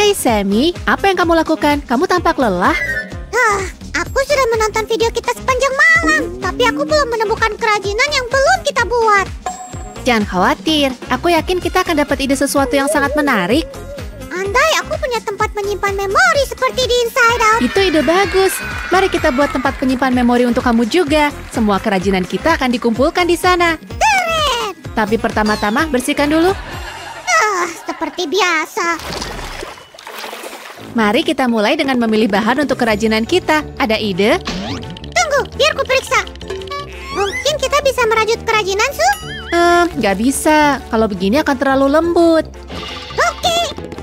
Hai Sammy, apa yang kamu lakukan? Kamu tampak lelah. Aku sudah menonton video kita sepanjang malam, tapi aku belum menemukan kerajinan yang belum kita buat. Jangan khawatir, aku yakin kita akan dapat ide sesuatu yang sangat menarik. Andai aku punya tempat menyimpan memori seperti di Inside Out. Itu ide bagus. Mari kita buat tempat penyimpan memori untuk kamu juga. Semua kerajinan kita akan dikumpulkan di sana. Keren! Tapi pertama-tama bersihkan dulu. Seperti biasa. Mari kita mulai dengan memilih bahan untuk kerajinan kita. Ada ide? Tunggu, biar ku periksa. Mungkin kita bisa merajut kerajinan, Su? Nggak bisa. Kalau begini akan terlalu lembut. Oke.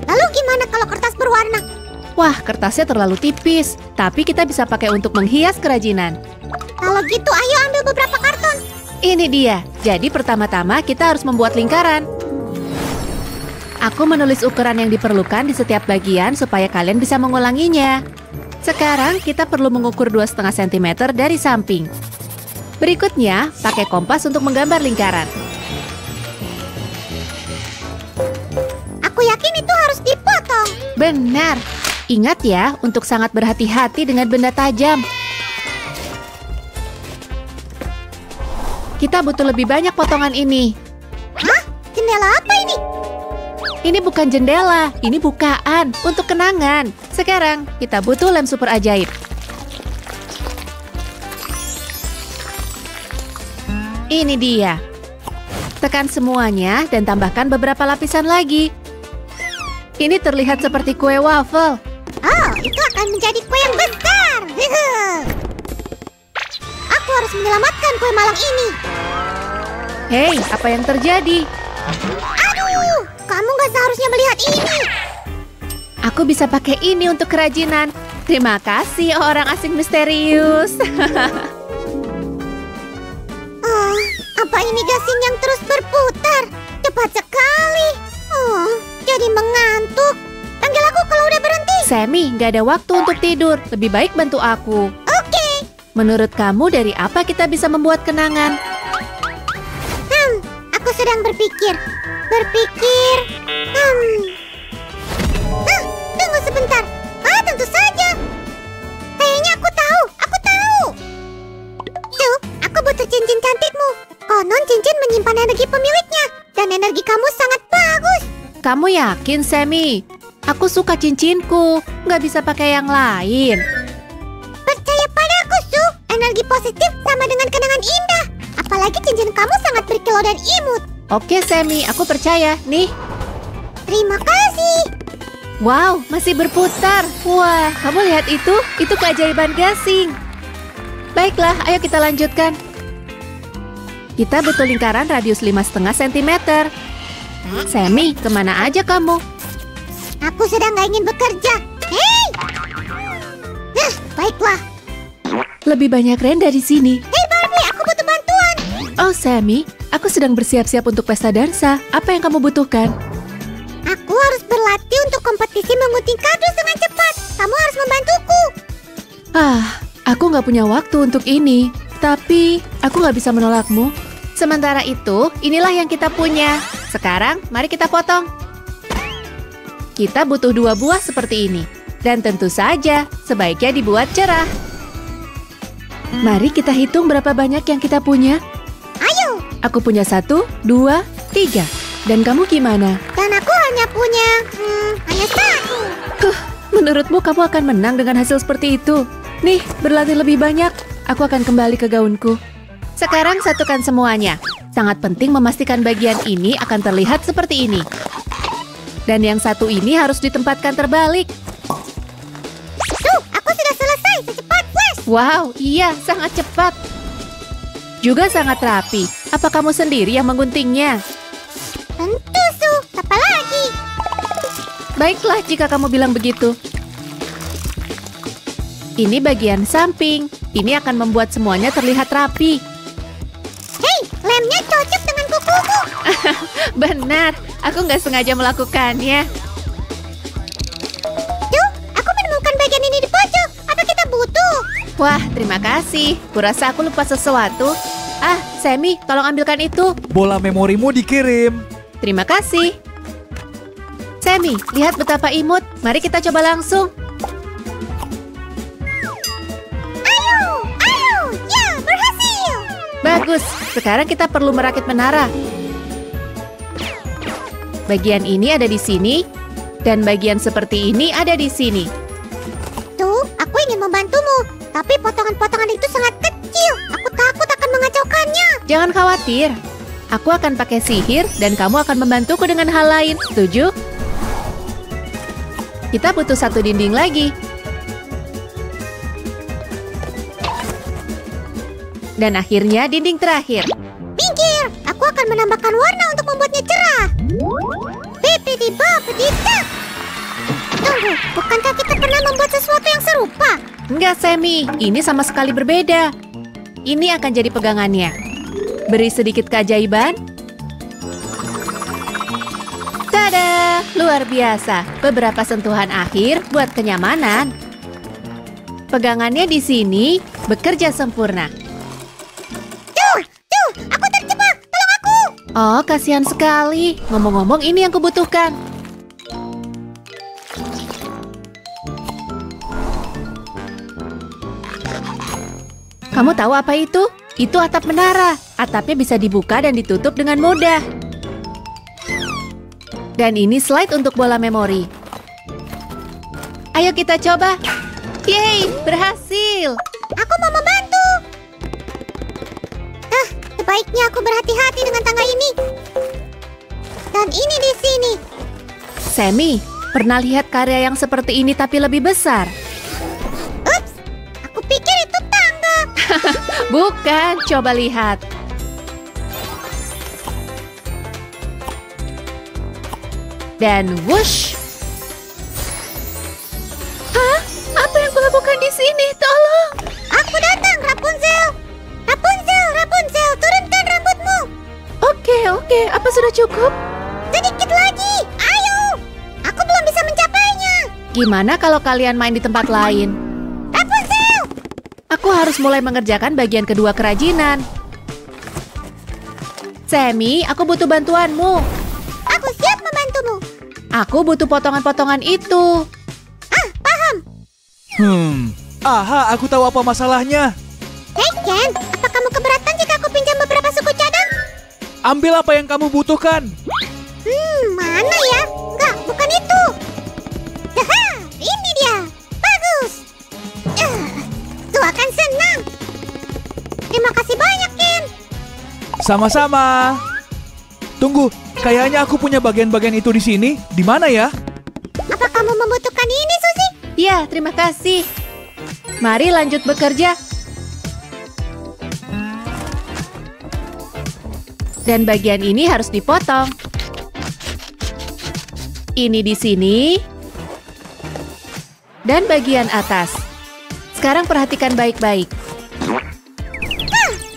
Lalu gimana kalau kertas berwarna? Wah, kertasnya terlalu tipis. Tapi kita bisa pakai untuk menghias kerajinan. Kalau gitu, ayo ambil beberapa karton. Ini dia. Jadi pertama-tama kita harus membuat lingkaran. Aku menulis ukuran yang diperlukan di setiap bagian supaya kalian bisa mengulanginya. Sekarang kita perlu mengukur 2,5 cm dari samping. Berikutnya, pakai kompas untuk menggambar lingkaran. Aku yakin itu harus dipotong. Benar. Ingat ya, untuk sangat berhati-hati dengan benda tajam. Kita butuh lebih banyak potongan ini. Hah? Jendela apa ini? Ini bukan jendela, ini bukaan untuk kenangan. Sekarang, kita butuh lem super ajaib. Ini dia. Tekan semuanya dan tambahkan beberapa lapisan lagi. Ini terlihat seperti kue waffle. Oh, itu akan menjadi kue yang besar. Aku harus menyelamatkan kue malang ini. Hei, apa yang terjadi? Aduh, kamu gak seharusnya melihat ini. Aku bisa pakai ini untuk kerajinan. Terima kasih, orang asing misterius. Apa ini gasing yang terus berputar? Cepat sekali. Jadi mengantuk. Panggil aku kalau udah berhenti. Sammy, gak ada waktu untuk tidur. Lebih baik bantu aku. Oke. Menurut kamu, dari apa kita bisa membuat kenangan? Aku sedang berpikir. Tunggu sebentar. Tentu saja. Kayaknya aku tahu. Tuh, aku butuh cincin cantikmu. Konon cincin menyimpan energi pemiliknya. Dan energi kamu sangat bagus. Kamu yakin, Sammy? Aku suka cincinku. Gak bisa pakai yang lain. Percaya padaku, Su. Energi positif sama dengan kenangan indah. Apalagi cincin kamu sangat berkilau dan imut. Oke, Sammy. Aku percaya. Nih. Terima kasih. Wow, masih berputar. Wah, kamu lihat itu? Itu keajaiban gasing. Baiklah, ayo kita lanjutkan. Kita butuh lingkaran radius 5,5 cm. Sammy, kemana aja kamu? Aku sedang gak ingin bekerja. Hei! Baiklah. Lebih banyak Ren dari sini. Hei Barbie, aku butuh bantuan. Oh, Sammy, aku sedang bersiap-siap untuk pesta dansa. Apa yang kamu butuhkan? Aku harus berlatih untuk kompetisi mengunting kardus dengan cepat. Kamu harus membantuku. Aku nggak punya waktu untuk ini. Tapi, aku nggak bisa menolakmu. Sementara itu, inilah yang kita punya. Sekarang, mari kita potong. Kita butuh 2 buah seperti ini. Dan tentu saja, sebaiknya dibuat cerah. Mari kita hitung berapa banyak yang kita punya. Ayo. Aku punya 1, 2, 3. Dan kamu gimana? Dan aku hanya punya hanya 1. Menurutmu kamu akan menang dengan hasil seperti itu? Nih, berlatih lebih banyak. Aku akan kembali ke gaunku. Sekarang satukan semuanya. Sangat penting memastikan bagian ini akan terlihat seperti ini. Dan yang satu ini harus ditempatkan terbalik. Tuh, aku sudah selesai. Secepat flash. Wow, iya, sangat cepat. Juga sangat rapi. Apa kamu sendiri yang mengguntingnya? Tentu, Su. Apa lagi? Baiklah jika kamu bilang begitu. Ini bagian samping. Ini akan membuat semuanya terlihat rapi. Hei, lemnya cocok dengan kukuku. Benar, aku nggak sengaja melakukannya. Tuh, aku menemukan bagian ini di pojok. Apa kita butuh? Wah, terima kasih. Kurasa aku lupa sesuatu. Sammy, tolong ambilkan itu. Bola memorimu dikirim. Terima kasih. Sammy, lihat betapa imut. Mari kita coba langsung. Ayo, ya berhasil. Bagus, sekarang kita perlu merakit menara. Bagian ini ada di sini, dan bagian seperti ini ada di sini. Tuh, aku ingin membantumu, tapi potongan-potongan itu sangat kecil. Aku takut akan mengacaukannya. Jangan khawatir, aku akan pakai sihir dan kamu akan membantuku dengan hal lain. Setuju? Kita butuh satu dinding lagi. Dan akhirnya dinding terakhir. Pinggir, aku akan menambahkan warna untuk membuatnya cerah. Bipidi-bapidi-dak. Tunggu, bukankah kita pernah membuat sesuatu yang serupa? Enggak, Sammy. Ini sama sekali berbeda. Ini akan jadi pegangannya. Beri sedikit keajaiban. Tada! Luar biasa. Beberapa sentuhan akhir buat kenyamanan. Pegangannya di sini bekerja sempurna. Tuh, aku terjebak. Tolong aku. Oh, kasihan sekali. Ngomong-ngomong, ini yang kubutuhkan. Kamu tahu apa itu? Itu atap menara. Atapnya bisa dibuka dan ditutup dengan mudah. Dan ini slide untuk bola memori. Ayo kita coba. Yeay, berhasil. Aku mau membantu. Sebaiknya aku berhati-hati dengan tangga ini. Dan ini di sini. Sammy, pernah lihat karya yang seperti ini tapi lebih besar? Ups, aku pikir itu tangga. Bukan, coba lihat. Dan whoosh. Hah? Apa yang kulakukan di sini? Tolong. Aku datang, Rapunzel. Rapunzel, turunkan rambutmu. Oke. Apa sudah cukup? Sedikit lagi. Ayo. Aku belum bisa mencapainya. Gimana kalau kalian main di tempat lain? Rapunzel. Aku harus mulai mengerjakan bagian kedua kerajinan. Sammy, aku butuh bantuanmu. Aku siap membantumu. Aku butuh potongan-potongan itu. Paham. Aha, aku tahu apa masalahnya. Hei Ken, apa kamu keberatan jika aku pinjam beberapa suku cadang? Ambil apa yang kamu butuhkan. Mana ya? Enggak, bukan itu. Haha, ini dia. Bagus. Tuh akan senang. Terima kasih banyak, Ken. Sama-sama. Tunggu, kayaknya aku punya bagian-bagian itu di sini. Di mana ya? Apa kamu membutuhkan ini, Suzy? Ya, terima kasih. Mari lanjut bekerja. Dan bagian ini harus dipotong. Ini di sini. Dan bagian atas. Sekarang perhatikan baik-baik.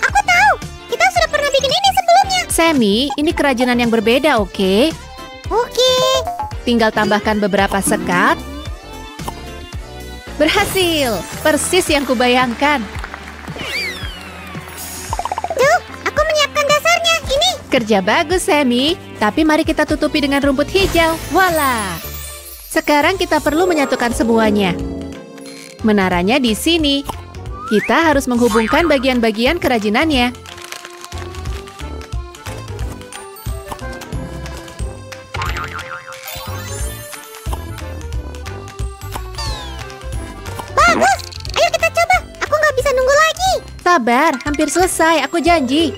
Aku tahu. Kita sudah pernah bikin ini sebelumnya. Sammy, ini kerajinan yang berbeda, oke? Oke. Tinggal tambahkan beberapa sekat. Berhasil! Persis yang kubayangkan. Tuh, aku menyiapkan dasarnya. Ini. Kerja bagus, Sammy. Tapi mari kita tutupi dengan rumput hijau. Voila! Sekarang kita perlu menyatukan semuanya. Menaranya di sini. Kita harus menghubungkan bagian-bagian kerajinannya. Bagus. Ayo kita coba. Aku nggak bisa nunggu lagi. Sabar, hampir selesai. Aku janji.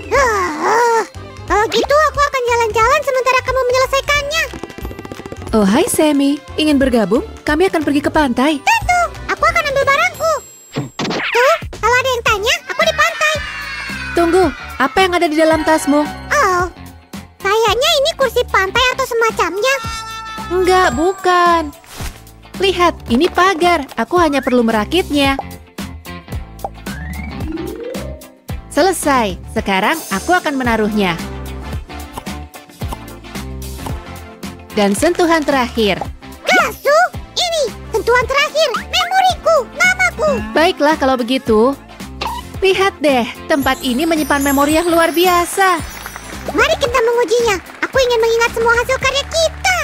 Kalau gitu aku akan jalan-jalan sementara kamu menyelesaikannya. Oh, hai Sammy. Ingin bergabung? Kami akan pergi ke pantai. Tentu, aku akan ambil barangku. Tuh, kalau ada yang tanya, aku di pantai. Tunggu, apa yang ada di dalam tasmu? Oh, kayaknya ini kursi pantai atau semacamnya. Enggak, bukan. Lihat, ini pagar. Aku hanya perlu merakitnya. Selesai. Sekarang aku akan menaruhnya. Dan sentuhan terakhir. Gasu, ini sentuhan terakhir. Memoriku, namaku. Baiklah kalau begitu. Lihat deh, tempat ini menyimpan memori yang luar biasa. Mari kita mengujinya. Aku ingin mengingat semua hasil karya kita.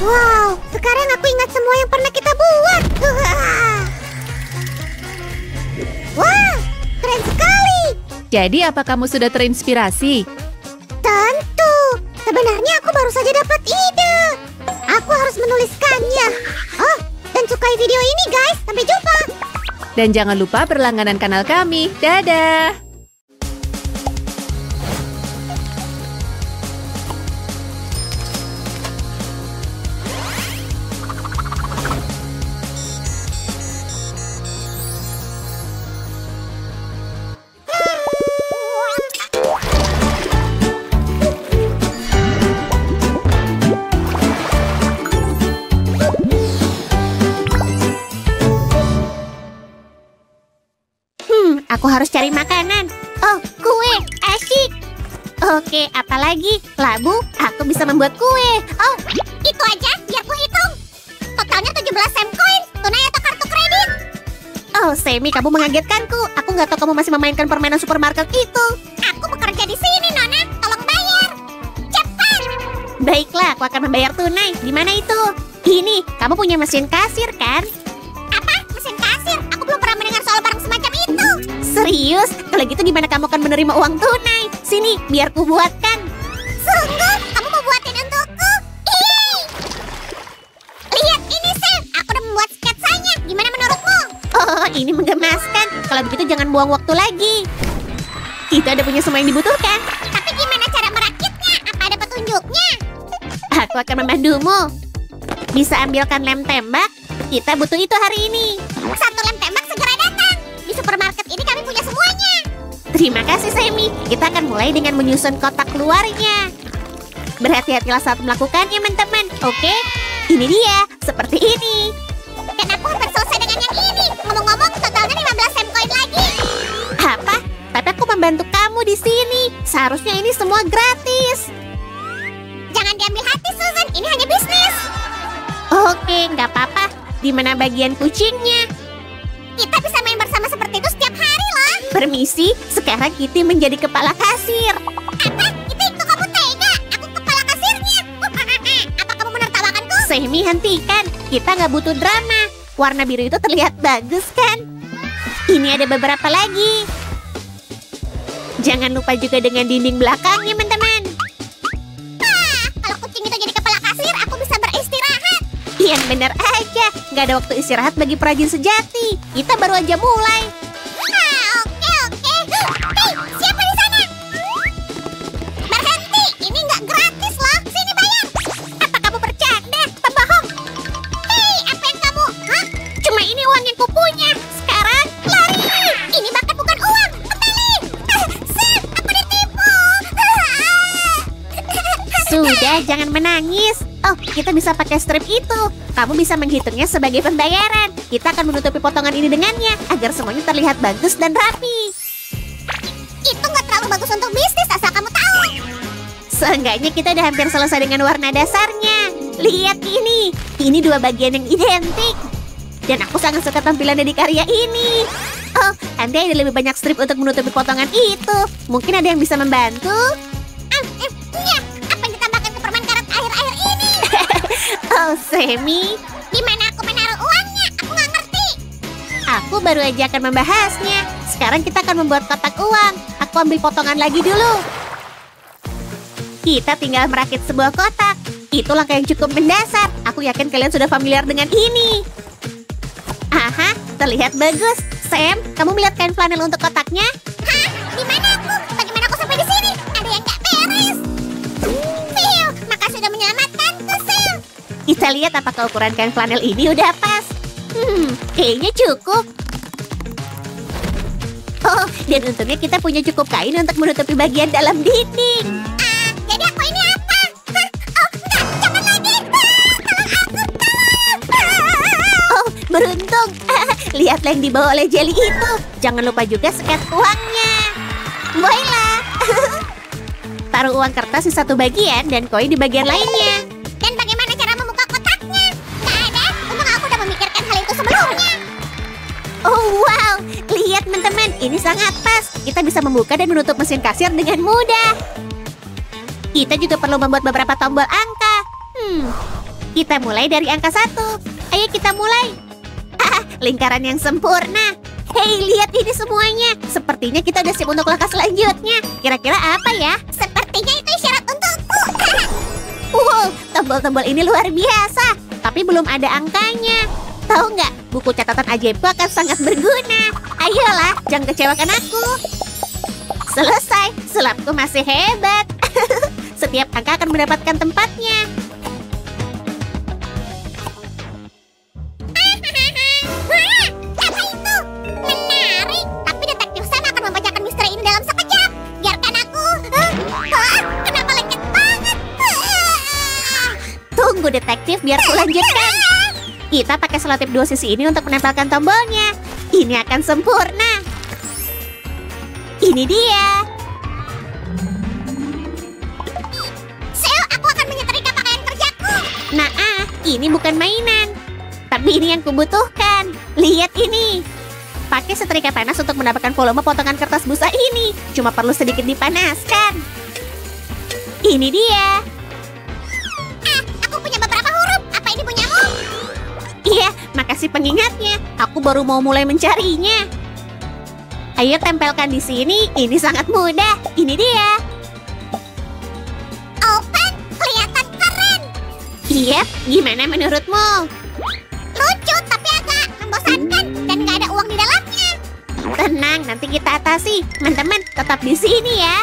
Wow, sekarang aku ingat semua yang pernah kita buat. Wah, keren sekali. Jadi apa kamu sudah terinspirasi? Tentu. Sebenarnya aku baru saja dapat ide. Aku harus menuliskannya. Oh, dan sukai video ini guys. Sampai jumpa. Dan jangan lupa berlangganan kanal kami. Dadah! Aku harus cari makanan. Oh, kue. Asyik. Oke, apalagi? Labu, aku bisa membuat kue. Oh, itu aja. Biar ku hitung. Totalnya 17 sem koin. Tunai atau kartu kredit? Oh, Semi, kamu mengagetkanku. Aku nggak tahu kamu masih memainkan permainan supermarket itu. Aku bekerja di sini, Nona. Tolong bayar. Cepat. Baiklah, aku akan membayar tunai. Di mana itu? Ini, kamu punya mesin kasir, kan? Apa? Mesin kasir? Aku belum pernah mendengar soal barang semacam itu. Serius? Kalau gitu gimana kamu akan menerima uang tunai? Sini, biar ku buatkan. Sungguh? Kamu mau buatin untukku? Ih! Lihat ini, Sam. Aku udah membuat sketsanya. Gimana menurutmu? Oh, ini menggemaskan. Kalau begitu jangan buang waktu lagi. Kita udah punya semua yang dibutuhkan. Tapi gimana cara merakitnya? Apa ada petunjuknya? Aku akan membantumu. Bisa ambilkan lem tembak. Kita butuh itu hari ini. Satu lem tembak segera datang. Di supermarket ini kami punya semuanya. Terima kasih, Semi. Kita akan mulai dengan menyusun kotak luarnya. Berhati-hatilah saat melakukannya, teman-teman. Oke? Ini dia. Seperti ini. Dan aku hampir selesai dengan yang ini. Ngomong-ngomong, totalnya 15 sem koin lagi. Apa? Tapi aku membantu kamu di sini. Seharusnya ini semua gratis. Jangan diambil hati, Susan. Ini hanya bisnis. Oke, nggak apa-apa. Di mana bagian kucingnya? Kita bisa main bersama seperti itu setiap hari loh. Permisi, sekarang Kitty menjadi kepala kasir. Apa? Kitty, kok kamu tega? Aku kepala kasirnya. Apa kamu menertawakanku? Semi, hentikan. Kita nggak butuh drama. Warna biru itu terlihat bagus kan? Ini ada beberapa lagi. Jangan lupa juga dengan dinding belakangnya, teman-teman. Kalau kucing itu jadi kepala kasir, aku bisa beristirahat. Yang benar aja, nggak ada waktu istirahat bagi perajin sejati. Kita baru aja mulai. Oke. Hei, siapa di sana? Berhenti, ini nggak gratis loh. Sini bayar. Apa kamu bercanda? Pembohong. Hei, apa yang kamu? Hah? Cuma ini uang yang kupunya. Sekarang lari. Ini bahkan bukan uang. Kembali. Sam, aku ditipu. Sudah, jangan menangis. Oh, kita bisa pakai strip itu. Kamu bisa menghitungnya sebagai pembayaran. Kita akan menutupi potongan ini dengannya agar semuanya terlihat bagus dan rapi. Itu nggak terlalu bagus untuk bisnis, asal kamu tahu. Seenggaknya kita udah hampir selesai dengan warna dasarnya. Lihat ini. Ini dua bagian yang identik. Dan aku sangat suka tampilannya di karya ini. Oh, andai ada lebih banyak strip untuk menutupi potongan itu. Mungkin ada yang bisa membantu? Apa yang ditambahkan ke permen karet akhir-akhir ini? Oh, Semi. Di mana aku menaruh uangnya? Aku nggak ngerti. Aku baru aja akan membahasnya. Sekarang kita akan membuat kotak uang. Aku ambil potongan lagi dulu. Kita tinggal merakit sebuah kotak. Itu langkah yang cukup mendasar. Aku yakin kalian sudah familiar dengan ini. Aha, terlihat bagus. Sam, kamu melihat kain flanel untuk kotaknya? Hah? Di mana aku? Bagaimana aku sampai di sini? Ada yang nggak beres. Phil, makasih sudah menyelamatkanku, Sam. Kita lihat apakah ukuran kain flanel ini udah pas. Kayaknya cukup. Oh, dan untungnya kita punya cukup kain untuk menutupi bagian dalam dinding. Jadi aku ini apa? Hah? Oh, enggak, jangan lagi. Tolong. Oh, beruntung. Lihatlah yang dibawa oleh Jelly itu. Jangan lupa juga sket uangnya. Baiklah. Taruh uang kertas di satu bagian dan koin di bagian lainnya. Dan bagaimana cara membuka kotaknya? Nggak ada. Untung aku udah memikirkan hal itu sebelumnya. Oh, wow. Lihat, teman-teman. Ini sangat pas. Kita bisa membuka dan menutup mesin kasir dengan mudah. Kita juga perlu membuat beberapa tombol angka. Kita mulai dari angka 1. Ayo kita mulai. Lingkaran yang sempurna. Hei, lihat ini semuanya. Sepertinya kita udah siap untuk langkah selanjutnya. Kira-kira apa ya? Sepertinya itu isyarat untukku. Wow, tombol-tombol ini luar biasa. Tapi belum ada angkanya. Tahu nggak, buku catatan ajaibku akan sangat berguna. Ayolah, jangan kecewakan aku. Selesai, sulapku masih hebat. Setiap angka akan mendapatkan tempatnya. Apa itu? Menarik. Tapi detektif Sam akan membacakan misteri ini dalam sekejap. Biarkan aku. Kenapa lengket banget? Tunggu detektif, biar ku lanjutkan. Kita pakai selotip 2 sisi ini untuk menempelkan tombolnya. Ini akan sempurna. Ini dia. Seo, aku akan menyetrika pakaian kerjaku. Nah, ini bukan mainan. Tapi ini yang kubutuhkan. Lihat ini. Pakai setrika panas untuk mendapatkan volume potongan kertas busa ini. Cuma perlu sedikit dipanaskan. Ini dia. Aku punya beberapa huruf. Apa ini punyamu? Iya, makasih pengingatnya. Aku baru mau mulai mencarinya. Ayo tempelkan di sini. Ini sangat mudah. Ini dia. Open, kelihatan keren. Yep, gimana menurutmu? Lucu, tapi agak membosankan dan nggak ada uang di dalamnya. Tenang, nanti kita atasi. Teman-teman, tetap di sini ya.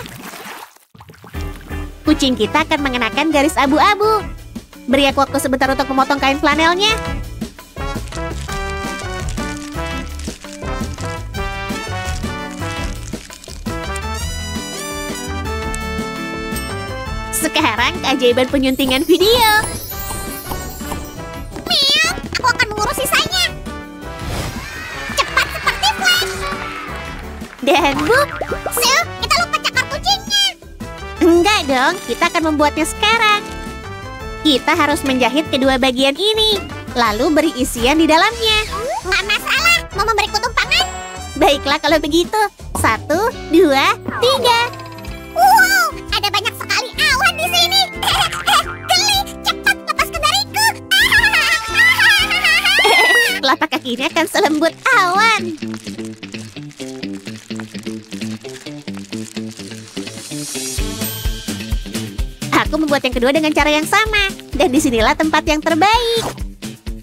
Kucing kita akan mengenakan garis abu-abu. Beri aku waktu sebentar untuk memotong kain flanelnya. Sekarang keajaiban penyuntingan video. Miau, aku akan mengurus sisanya. Cepat seperti flash. Dan boop. Seo, kita lupa cakar kucingnya. Enggak dong, kita akan membuatnya sekarang. Kita harus menjahit kedua bagian ini. Lalu beri isian di dalamnya. Nggak masalah, mau memberiku tumpangan? Baiklah kalau begitu. 1, 2, 3. Wow, ada banyak sekali awan di sini. Geli, cepat lepaskan dariku. Telapak kakinya akan selembut awan. Aku membuat yang kedua dengan cara yang sama. Dan disinilah tempat yang terbaik.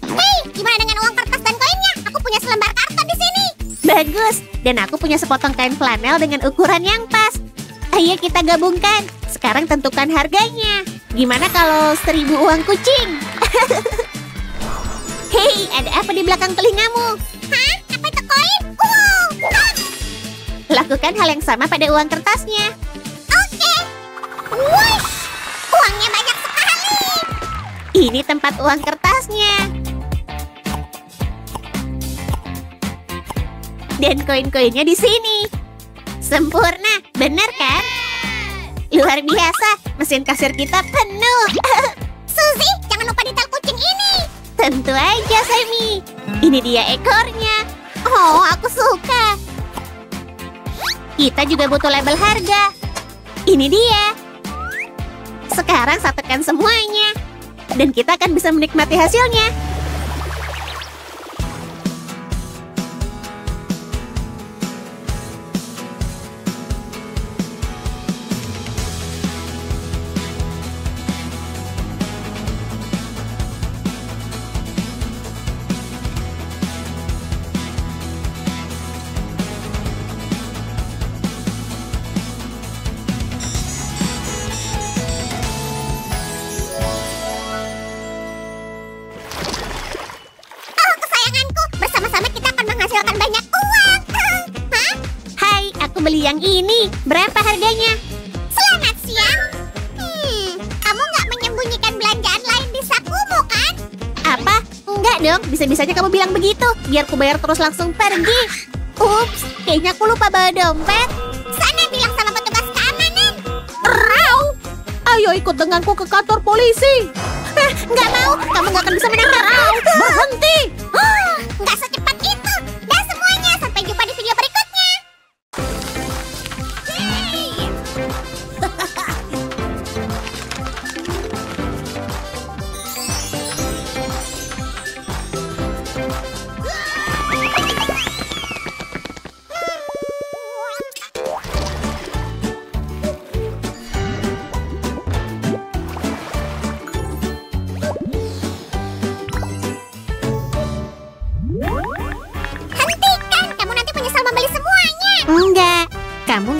Hei, gimana dengan uang kertas dan koinnya? Aku punya selembar karton di sini. Bagus. Dan aku punya sepotong kain flanel dengan ukuran yang pas. Ayo kita gabungkan. Sekarang tentukan harganya. Gimana kalau 1000 uang kucing? Hei, ada apa di belakang telingamu? Hah? Apa itu koin? Wow! Lakukan hal yang sama pada uang kertasnya. Oke. Wush! Uangnya banyak sekali. Ini tempat uang kertasnya. Dan koin-koinnya di sini. Sempurna, benar kan? Luar biasa, mesin kasir kita penuh. Suzy, jangan lupa detail kucing ini. Tentu aja, Sammy. Ini dia ekornya. Oh, aku suka. Kita juga butuh label harga. Ini dia. Sekarang satukan semuanya. Dan kita akan bisa menikmati hasilnya. Beli yang ini. Berapa harganya? Selamat siang. Kamu nggak menyembunyikan belanjaan lain di sakumu, kan? Apa? Enggak dong. Bisa-bisanya kamu bilang begitu. Biar ku bayar terus langsung pergi. Ups, kayaknya aku lupa bawa dompet. Sana bilang sama petugas keamanan. Rau! Ayo ikut denganku ke kantor polisi. Nggak mau. Kamu nggak akan bisa menangkap. Rau! Berhenti! Nggak secepat itu. Dah semuanya. Sampai jumpa di video berikutnya.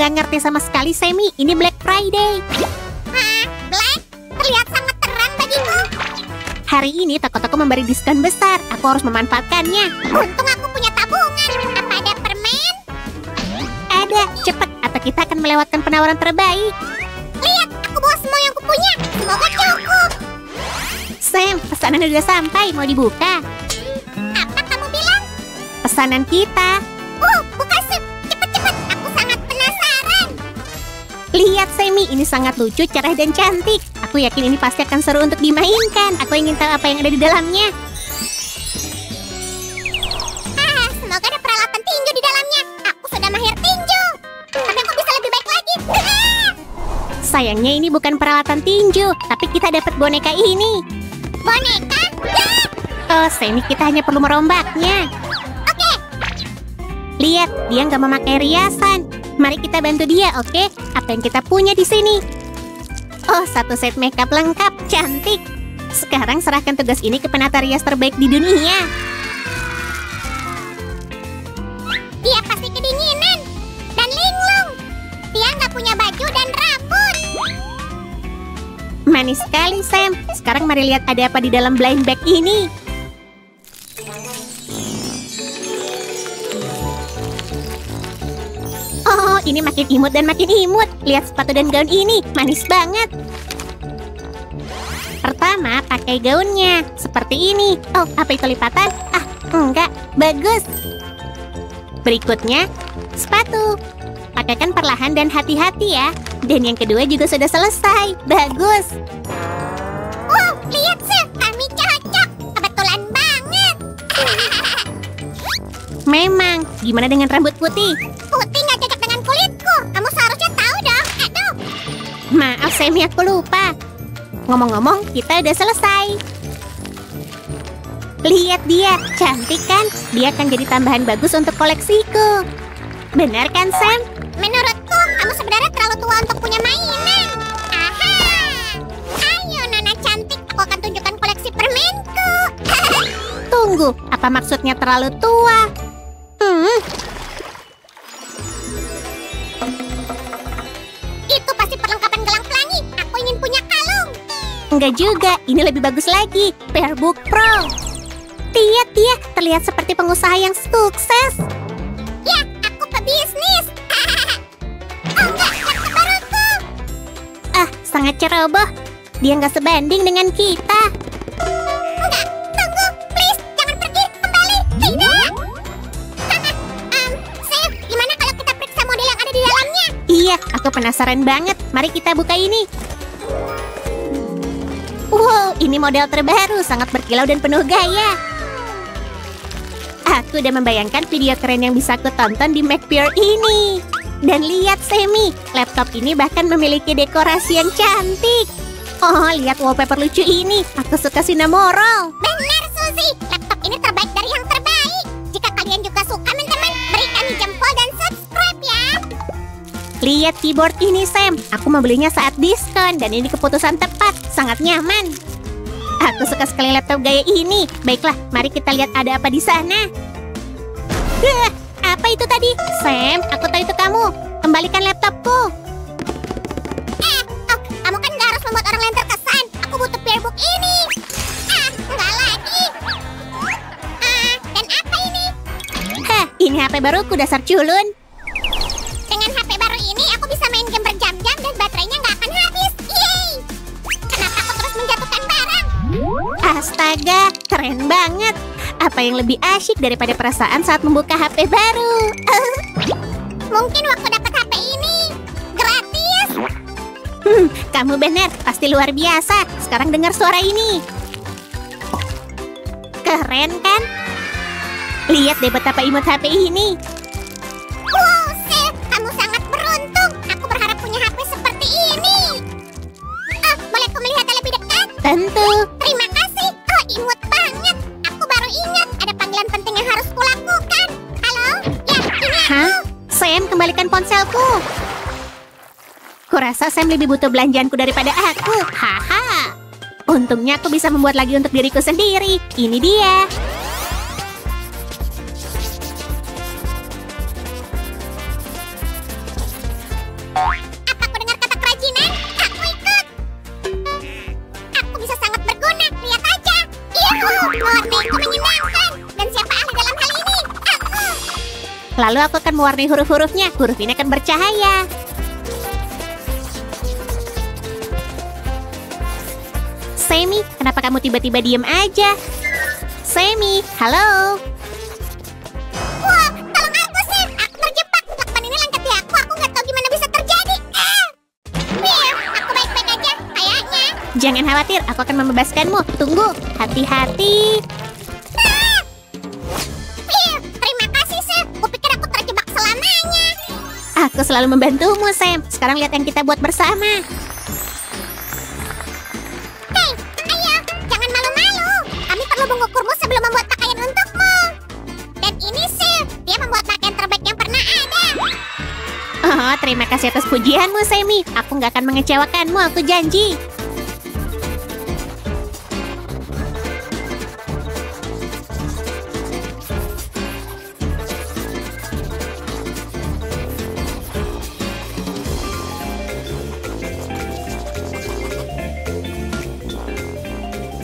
nggak ngerti sama sekali, Sammy. Ini Black Friday. Hah? Black? Terlihat sangat terang bagiku. Hari ini toko-toko memberi diskon besar. Aku harus memanfaatkannya. Untung aku punya tabungan. Apa ada permen? Ada. Cepat, atau kita akan melewatkan penawaran terbaik. Lihat, aku bawa semua yang kupunya. Semoga cukup. Sam, pesanan udah sampai. Mau dibuka? Apa kamu bilang? Pesanan kita. Buka Sam. Cepat-cepat. Aku sangat penasaran. Lihat, Sammy. Ini sangat lucu, cerah, dan cantik. Aku yakin ini pasti akan seru untuk dimainkan. Aku ingin tahu apa yang ada di dalamnya. Semoga ada peralatan tinju di dalamnya. Aku sudah mahir tinju. Tapi aku bisa lebih baik lagi. Sayangnya ini bukan peralatan tinju, tapi kita dapat boneka ini. Boneka? Oh, Sammy, kita hanya perlu merombaknya. Oke. Lihat, dia nggak memakai riasan. Mari kita bantu dia, oke? Apa yang kita punya di sini? Oh, satu set makeup lengkap, cantik. Sekarang serahkan tugas ini ke penata rias terbaik di dunia. Dia pasti kedinginan dan linglung. Dia nggak punya baju dan rambut. Manis sekali, Sam. Sekarang mari lihat ada apa di dalam blind bag ini. Oh, ini makin imut dan makin imut. Lihat sepatu dan gaun ini, manis banget. Pertama, pakai gaunnya. Seperti ini. Oh, apa itu lipatan? Enggak. Bagus. Berikutnya, sepatu. Pakaikan perlahan dan hati-hati ya. Dan yang kedua juga sudah selesai. Bagus. Wow, lihat sih. Kami cocok. Kebetulan banget. Memang. Gimana dengan rambut putih? Putih nggak cocok dengan kulitku. Kamu seharusnya tahu dong. Aduh. Maaf, Sammy, aku lupa. Ngomong-ngomong, kita udah selesai. Lihat dia, cantik kan? Dia akan jadi tambahan bagus untuk koleksiku. Benar kan, Sam? Menurutku, kamu sebenarnya terlalu tua untuk punya mainan. Aha! Ayo, Nona cantik, aku akan tunjukkan koleksi permenku. Tunggu, apa maksudnya terlalu tua? Itu pasti perlengkapan gelang pelangi. Aku ingin punya kalung. Enggak juga, ini lebih bagus lagi. Pearbook Pro. Lihat dia, terlihat seperti pengusaha yang sukses. Ya, aku pebisnis. Oh enggak, laptop baruku. Sangat ceroboh. Dia nggak sebanding dengan kita. Enggak, tunggu, please, jangan pergi, kembali. Tidak. Sam, gimana kalau kita periksa model yang ada di dalamnya? Iya, aku penasaran banget. Mari kita buka ini. Wow, ini model terbaru, sangat berkilau dan penuh gaya. Aku udah membayangkan video keren yang bisa aku tonton di MacPure ini. Dan lihat, Sammy, laptop ini bahkan memiliki dekorasi yang cantik. Oh, lihat wallpaper lucu ini. Aku suka Cinnamoroll. Benar, Suzy. Laptop ini terbaik dari yang terbaik. Jika kalian juga suka, teman-teman, beri kami jempol dan subscribe ya. Lihat keyboard ini, Sam. Aku membelinya saat diskon dan ini keputusan tepat. Sangat nyaman. Aku suka sekali laptop gaya ini. Baiklah, mari kita lihat ada apa di sana. Apa itu tadi? Sam, aku tahu itu kamu. Kembalikan laptopku. Kamu kan gak harus membuat orang lain terkesan. Aku butuh Pearbook ini. Enggak lagi. Dan apa ini? Ini HP baruku, dasar culun. Dengan HP baru ini, aku bisa main game berjam-jam dan baterainya nggak akan habis. Yeay! Kenapa aku terus menjatuhkan barang? Astaga, keren banget. Apa yang lebih asyik daripada perasaan saat membuka HP baru? Mungkin waktu dapat HP ini gratis. Kamu benar, pasti luar biasa. Sekarang dengar suara ini. Keren kan? Lihat deh betapa imut HP ini. Wow, Seth, kamu sangat beruntung. Aku berharap punya HP seperti ini. Boleh aku melihatnya lebih dekat? Tentu. Terima kasih. Oh, imut banget. Aku baru ingat ada panggilan penting yang harus kulakukan. Halo? Ya, ini aku. Sam, kembalikan ponselku. Kurasa Sam lebih butuh belanjaanku daripada aku. Haha. Untungnya aku bisa membuat lagi untuk diriku sendiri. Ini dia. Lalu aku akan mewarnai huruf-hurufnya. Huruf ini akan bercahaya. Sammy, kenapa kamu tiba-tiba diem aja? Sammy, halo? Wah, tolong aku, Sam. Aku terjebak. Lakban ini lengketi aku. Aku nggak tahu gimana bisa terjadi. Aku baik-baik aja, kayaknya. Jangan khawatir, aku akan membebaskanmu. Tunggu, hati-hati. Terima kasih, Sam. Kupikir aku terjebak selamanya. Aku selalu membantumu, Sam. Sekarang lihat yang kita buat bersama. Mengukurmu sebelum membuat pakaian untukmu. Dan ini sih, dia membuat pakaian terbaik yang pernah ada. Oh, terima kasih atas pujianmu, Sammy. Aku nggak akan mengecewakanmu, aku janji.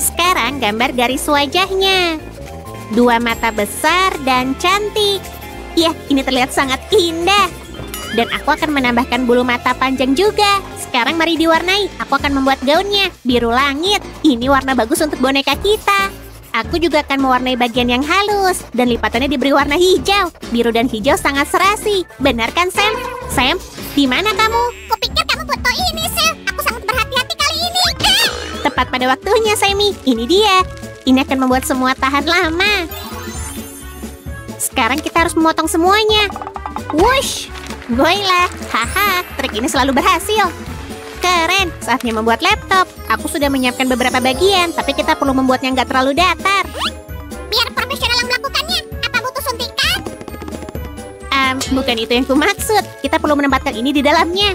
Sekarang gambar garis wajahnya. 2 mata besar dan cantik. Ya, ini terlihat sangat indah. Dan aku akan menambahkan bulu mata panjang juga. Sekarang mari diwarnai. Aku akan membuat gaunnya biru langit. Ini warna bagus untuk boneka kita. Aku juga akan mewarnai bagian yang halus. Dan lipatannya diberi warna hijau. Biru dan hijau sangat serasi. Benar kan, Sam? Sam, di mana kamu? Kupikir kamu butuh ini, Sam. Aku sangat berhati-hati kali ini. Tepat pada waktunya, Sammy. Ini dia. Ini akan membuat semua tahan lama. Sekarang kita harus memotong semuanya. Wush! Goilah. Haha, trik ini selalu berhasil. Keren, saatnya membuat laptop. Aku sudah menyiapkan beberapa bagian, tapi kita perlu membuatnya nggak terlalu datar. Biar profesional yang melakukannya. Apa butuh suntikan? Bukan itu yang kumaksud. Kita perlu menempatkan ini di dalamnya.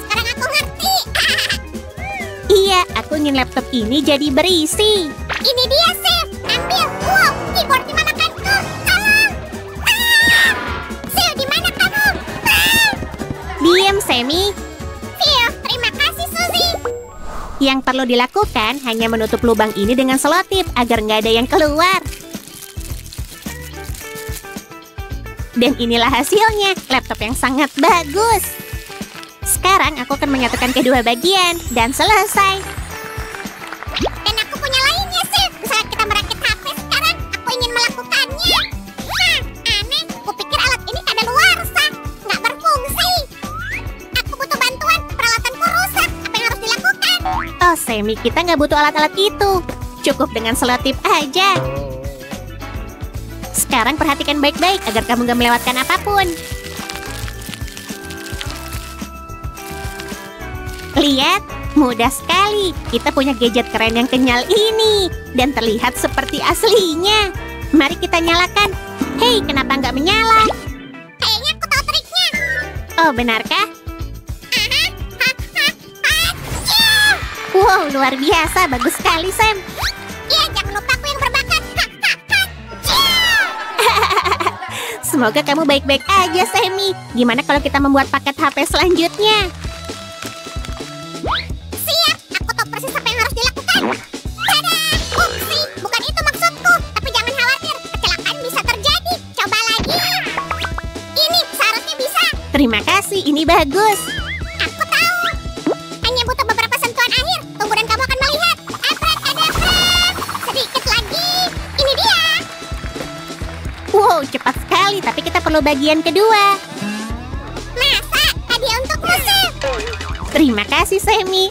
Sekarang aku ngerti. Iya, aku ingin laptop ini jadi berisi. Ini dia, Sam. Ambil. Wow, keyboard di mana kan? Tolong. Sam, di mana kamu? Diam, Sammy. Terima kasih, Suzy. Yang perlu dilakukan hanya menutup lubang ini dengan selotip agar nggak ada yang keluar. Dan inilah hasilnya, laptop yang sangat bagus. Sekarang aku akan menyatukan kedua bagian dan selesai. Dan aku punya lainnya, sih. Saat kita merakit HP sekarang, aku ingin melakukannya. Aneh, kupikir alat ini kadaluarsa, nggak berfungsi. Aku butuh bantuan, peralatanku rusak. Apa yang harus dilakukan? Oh, Sammy, kita nggak butuh alat-alat itu. Cukup dengan selotip aja. Sekarang perhatikan baik-baik agar kamu nggak melewatkan apapun. Lihat, mudah sekali. Kita punya gadget keren yang kenyal ini. Dan terlihat seperti aslinya. Mari kita nyalakan. Hei, kenapa nggak menyala? Kayaknya aku tahu triknya. Oh, benarkah? Wow, luar biasa. Bagus sekali, Sam. Iya, jangan lupa aku yang berbakat. Semoga kamu baik-baik aja, Sammy. Gimana kalau kita membuat paket HP selanjutnya? Persis apa yang harus dilakukan. Tada! Upsi, bukan itu maksudku. Tapi jangan khawatir, kecelakaan bisa terjadi. Coba lagi. Ini seharusnya bisa. Terima kasih, ini bagus. Aku tahu. Hanya butuh beberapa sentuhan akhir. Tunggu dan kamu akan melihat. Abrakadabra. Sedikit lagi. Ini dia. Wow, cepat sekali. Tapi kita perlu bagian kedua. Masa? Hadiah untukmu, Sam. Terima kasih, Sammy.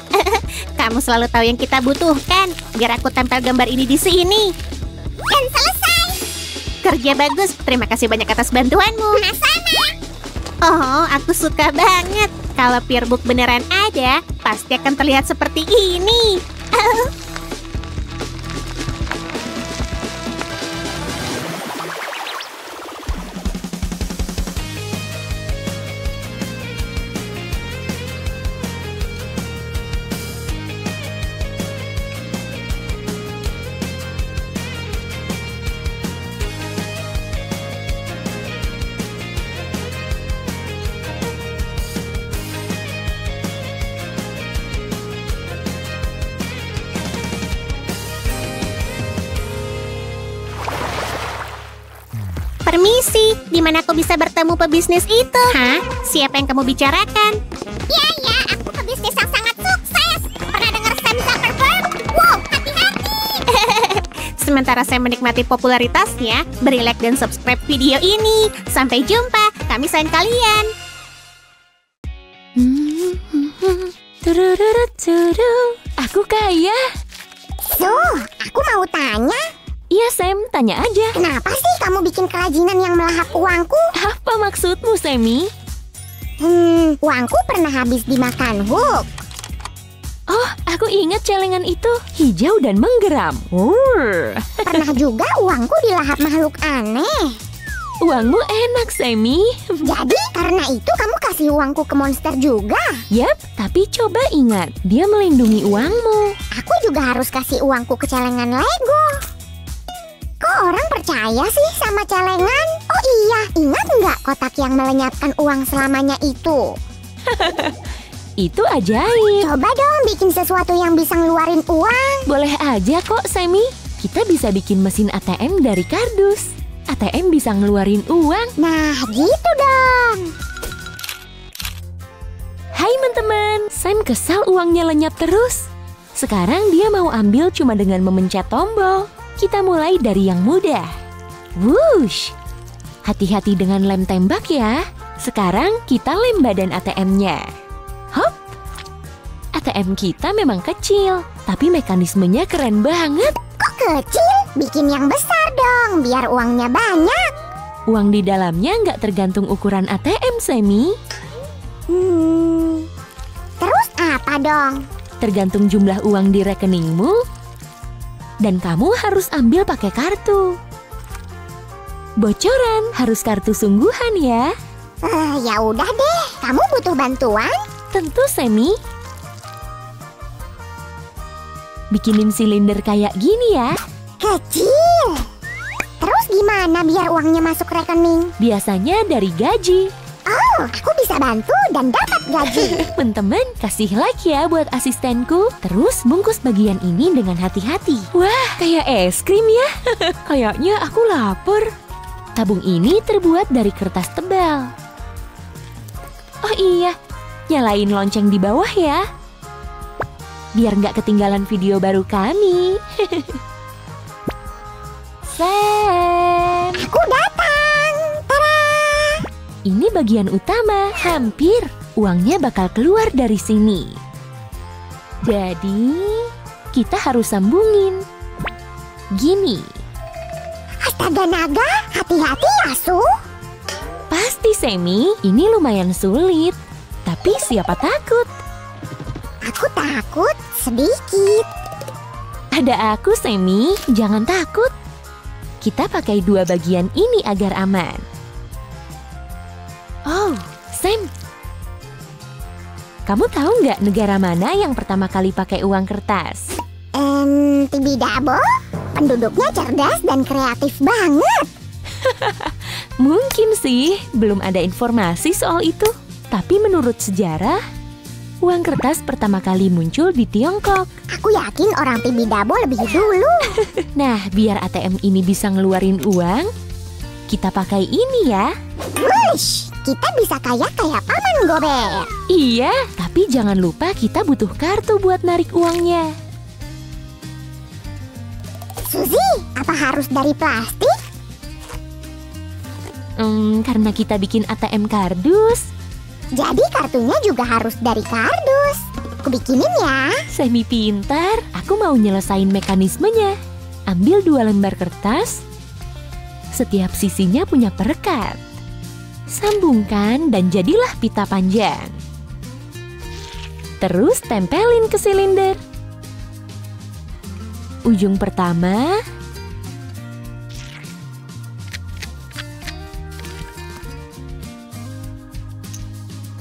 Kamu selalu tahu yang kita butuhkan. Biar aku tempel gambar ini di sini. Dan selesai. Kerja bagus. Terima kasih banyak atas bantuanmu. Sama-sama. Oh, aku suka banget. Kalau peerbook beneran ada, pasti akan terlihat seperti ini. Di mana aku bisa bertemu pebisnis itu? Hah? Siapa yang kamu bicarakan? Ya, aku pebisnis yang sangat sukses. Pernah dengar Sam Zuckerberg? Wow, hati-hati. Sementara saya menikmati popularitasnya, beri like dan subscribe video ini. Sampai jumpa, kami sayang kalian. Aku kaya. So, aku mau tanya, Iya Sam, tanya aja. kenapa sih kamu bikin kerajinan yang melahap uangku? Apa maksudmu, Sammy? Uangku pernah habis dimakan Hook. Oh, aku ingat celengan itu. Hijau dan menggeram. Pernah juga uangku dilahap makhluk aneh. Uangmu enak, Sammy. Jadi karena itu kamu kasih uangku ke monster juga? Yap, tapi coba ingat, dia melindungi uangmu. Aku juga harus kasih uangku ke celengan Lego. Kok orang percaya sih sama celengan? Oh iya, ingat nggak kotak yang melenyapkan uang selamanya itu? Itu ajaib. Coba dong bikin sesuatu yang bisa ngeluarin uang. Boleh aja kok, Sammy. Kita bisa bikin mesin ATM dari kardus. ATM bisa ngeluarin uang. Nah, gitu dong. Hai teman-teman, Sam kesal uangnya lenyap terus. Sekarang dia mau ambil cuma dengan memencet tombol. Kita mulai dari yang mudah. Wush! Hati-hati dengan lem tembak ya. Sekarang kita lem badan ATM-nya. Hop! ATM kita memang kecil, tapi mekanismenya keren banget. Kok kecil? Bikin yang besar dong, biar uangnya banyak. Uang di dalamnya nggak tergantung ukuran ATM, Sammy. Terus apa dong? Tergantung jumlah uang di rekeningmu. Dan kamu harus ambil pakai kartu. Bocoran harus kartu sungguhan ya. Ya udah deh, kamu butuh bantuan? Tentu, Sammy. Bikinin silinder kayak gini ya. Kecil. Terus gimana biar uangnya masuk rekening? Biasanya dari gaji. Oh, aku bisa bantu dan dapat gaji. Teman-teman, kasih like ya buat asistenku. Terus bungkus bagian ini dengan hati-hati. Wah, kayak es krim ya. Kayaknya aku lapar. Tabung ini terbuat dari kertas tebal. Oh iya, nyalain lonceng di bawah ya. Biar nggak ketinggalan video baru kami. Sam, Aku datang. Tada! ini bagian utama. Hampir, uangnya bakal keluar dari sini. Jadi, kita harus sambungin. Gini. Astaga naga, hati-hati ya, Su. Pasti, Sammy. Ini lumayan sulit. Tapi siapa takut? Aku takut sedikit. Ada aku, Sammy. Jangan takut. Kita pakai dua bagian ini agar aman. Oh, Sam. Kamu tahu nggak negara mana yang pertama kali pakai uang kertas? Tibidabo, penduduknya cerdas dan kreatif banget. Mungkin sih, belum ada informasi soal itu. Tapi menurut sejarah, uang kertas pertama kali muncul di Tiongkok. Aku yakin orang Tibidabo lebih dulu. Nah, biar ATM ini bisa ngeluarin uang, kita pakai ini ya. Wush, kita bisa kaya kayak Paman Gober. Iya, tapi jangan lupa kita butuh kartu buat narik uangnya. Suzy, apa harus dari plastik? Karena kita bikin ATM kardus. Jadi kartunya juga harus dari kardus. Aku bikinin ya. Semi pintar, aku mau nyelesain mekanismenya. Ambil 2 lembar kertas. Setiap sisinya punya perekat. Sambungkan dan jadilah pita panjang. Terus tempelin ke silinder. Ujung pertama,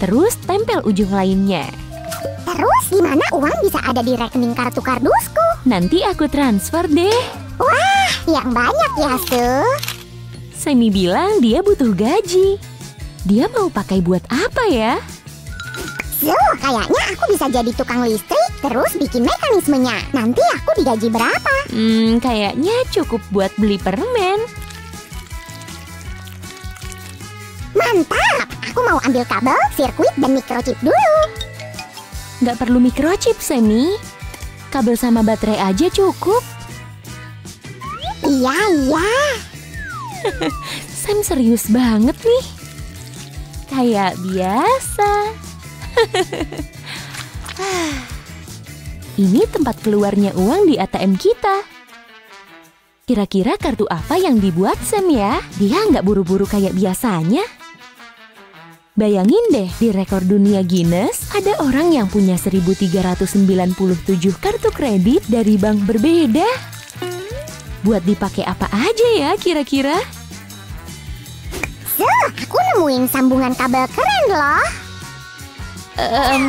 terus tempel ujung lainnya. Terus gimana uang bisa ada di rekening kartu kardusku? Nanti aku transfer deh. Wah, yang banyak ya, Su. Semi bilang dia butuh gaji. Dia mau pakai buat apa ya? Su, kayaknya aku bisa jadi tukang listrik terus bikin mekanismenya. Nanti aku digaji berapa? Kayaknya cukup buat beli permen. mau ambil kabel, sirkuit, dan microchip dulu. Nggak perlu microchip, Sammy. Kabel sama baterai aja cukup. Iya. Sam serius banget nih. Kayak biasa. Ini tempat keluarnya uang di ATM kita. Kira-kira kartu apa yang dibuat Sam ya? Dia nggak buru-buru kayak biasanya. Bayangin deh, di rekor dunia Guinness, ada orang yang punya 1397 kartu kredit dari bank berbeda. Buat dipakai apa aja ya kira-kira? Aku nemuin sambungan kabel keren loh.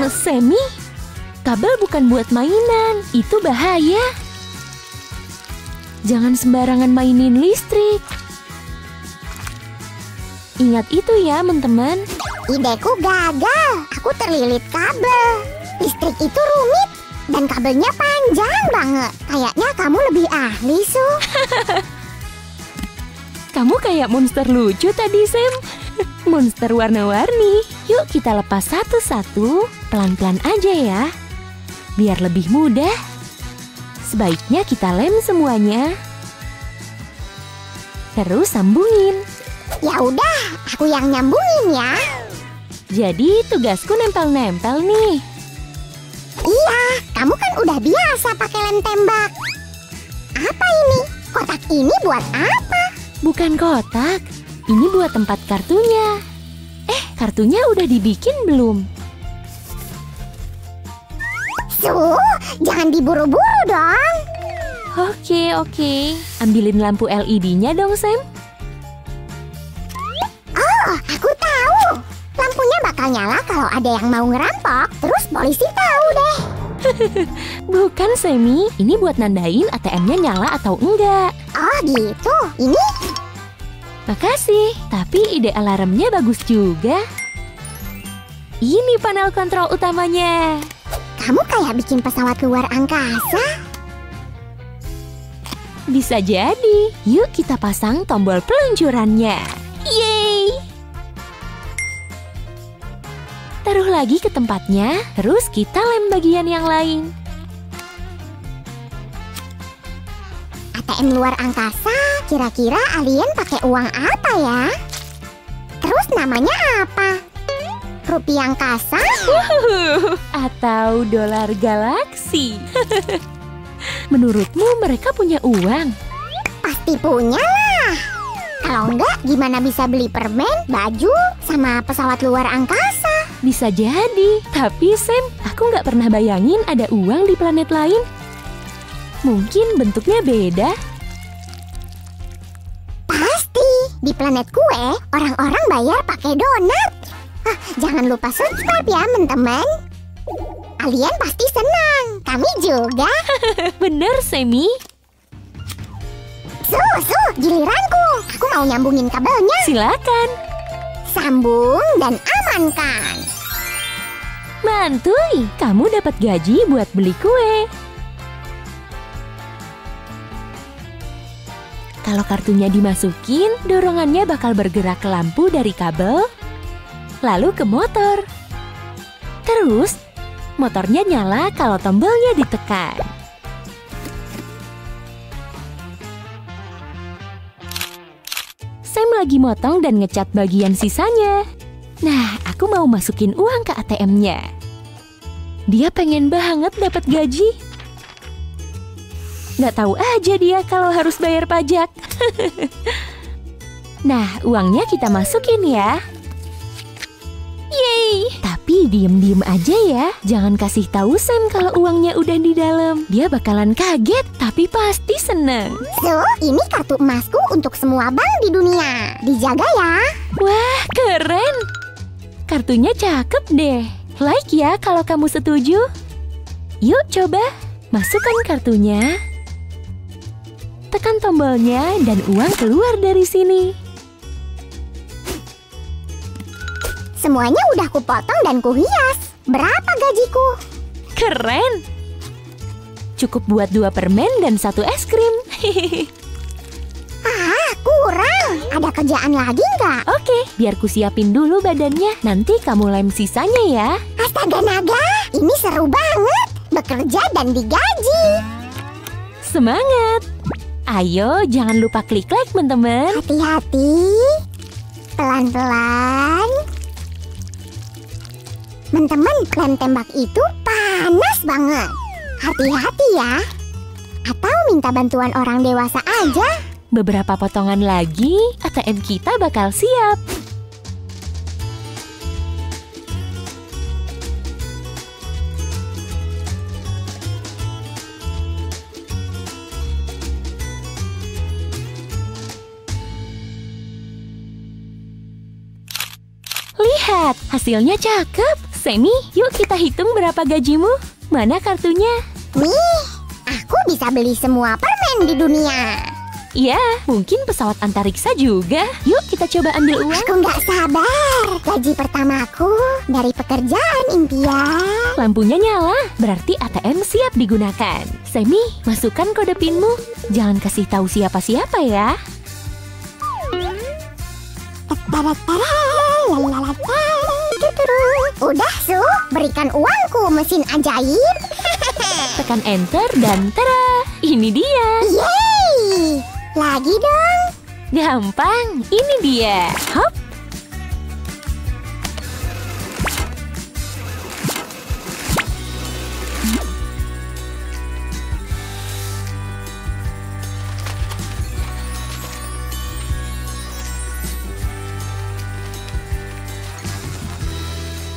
Sammy, kabel bukan buat mainan, itu bahaya. Jangan sembarangan mainin listrik. Ingat itu ya, teman-teman. Ideku gagal. Aku terlilit kabel. Listrik itu rumit dan kabelnya panjang banget. Kayaknya kamu lebih ahli, Su. Kamu kayak monster lucu tadi, Sam. Monster warna-warni. Yuk kita lepas satu-satu, pelan-pelan aja ya. Biar lebih mudah. Sebaiknya kita lem semuanya. Terus sambungin. Ya udah, aku yang nyambungin ya. Jadi tugasku nempel-nempel nih. Iya, kamu kan udah biasa pakai lem tembak. Apa ini? Kotak ini buat apa? Bukan kotak, ini buat tempat kartunya. Kartunya udah dibikin belum? Su, jangan diburu-buru dong. Oke. Ambilin lampu LED-nya dong, Sam. Oh, aku tahu. Lampunya bakal nyala kalau ada yang mau ngerampok. Terus polisi tahu deh. Bukan, Sammy. Ini buat nandain ATM-nya nyala atau enggak. Oh gitu, ini? Makasih, tapi ide alarmnya bagus juga. Ini panel kontrol utamanya. Kamu kayak bikin pesawat luar angkasa. Bisa jadi. Yuk kita pasang tombol peluncurannya. Yeay! Taruh lagi ke tempatnya, terus kita lem bagian yang lain. ATM luar angkasa, kira-kira alien pakai uang apa ya? Terus namanya apa? Rupiah angkasa? Atau dolar galaksi? Menurutmu mereka punya uang? Pasti punya lah. Kalau enggak, gimana bisa beli permen, baju, sama pesawat luar angkasa? Bisa jadi, tapi Sam, aku nggak pernah bayangin ada uang di planet lain. Mungkin bentuknya beda. Pasti, di planet kue, orang-orang bayar pakai donat. Jangan lupa subscribe ya, teman-teman. Alien pasti senang, kami juga. Bener, Sammy. Su, giliranku. Aku mau nyambungin kabelnya. Silakan. Sambung dan amankan. Mantuy, kamu dapat gaji buat beli kue. Kalau kartunya dimasukin, dorongannya bakal bergerak ke lampu dari kabel, lalu ke motor. Terus, motornya nyala kalau tombolnya ditekan. Sam lagi motong dan ngecat bagian sisanya. Nah, aku mau masukin uang ke ATM-nya. Dia pengen banget dapat gaji. Nggak tahu aja dia kalau harus bayar pajak. Nah, uangnya kita masukin ya. Yeay! Tapi diem-diem aja ya. Jangan kasih tahu Sam kalau uangnya udah di dalam. Dia bakalan kaget, tapi pasti seneng. Su, ini kartu emasku untuk semua bank di dunia. Dijaga ya. Wah, keren! Kartunya cakep deh. Like ya kalau kamu setuju. Yuk coba, masukkan kartunya. Tekan tombolnya dan uang keluar dari sini. Semuanya udah kupotong dan kuhias. Berapa gajiku? Keren! Cukup buat 2 permen dan 1 es krim. Kurang. ada kerjaan lagi nggak? Oke, biar ku siapin dulu badannya. Nanti kamu lem sisanya ya. Astaga naga, ini seru banget. Bekerja dan digaji. Semangat! Ayo, jangan lupa klik like, teman-teman. Hati-hati. Pelan-pelan. Teman-teman, lem tembak itu panas banget. Hati-hati ya. Atau minta bantuan orang dewasa aja. Beberapa potongan lagi, ATM kita bakal siap. Lihat, hasilnya cakep. Semi, yuk kita hitung berapa gajimu. Mana kartunya? Nih, aku bisa beli semua permen di dunia. Ya, mungkin pesawat antariksa juga. Yuk kita coba ambil uang. Aku nggak sabar. Gaji pertamaku dari pekerjaan impian. Lampunya nyala, berarti ATM siap digunakan. Semi, masukkan kode PIN-mu. Jangan kasih tahu siapa-siapa ya. Udah, Su. Berikan uangku, mesin ajaib. Tekan enter dan tara, ini dia. Yeay! Lagi dong. Gampang, ini dia. Hop.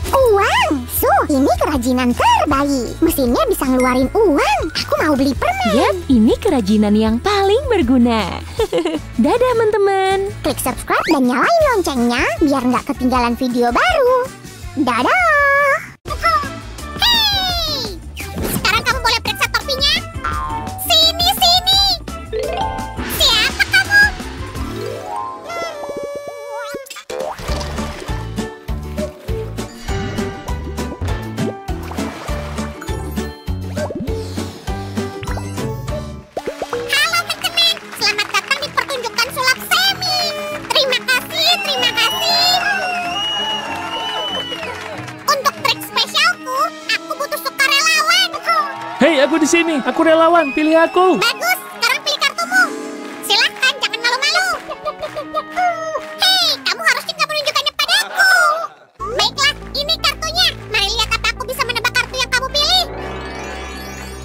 Uang, Su. Ini kerajinan terbaik. Mesinnya bisa ngeluarin uang. Aku mau beli permen. Yap, ini kerajinan yang paling berguna. Dadah, teman-teman. Klik subscribe dan nyalain loncengnya biar nggak ketinggalan video baru. Dadah! Hei! Sekarang kamu boleh periksa topinya. Sini, sini! Siapa kamu? Halo teman-teman, selamat datang di pertunjukan sulap Semi. Terima kasih, terima kasih. Untuk trik spesialku, aku butuh sukarelawan. Hei, aku di sini. Aku relawan. Pilih aku. Bagus, sekarang pilih kartumu. Silahkan, jangan malu-malu. Hei, kamu harusnya nggak menunjukkannya padaku. Baiklah, ini kartunya. Mari lihat apa aku bisa menebak kartu yang kamu pilih.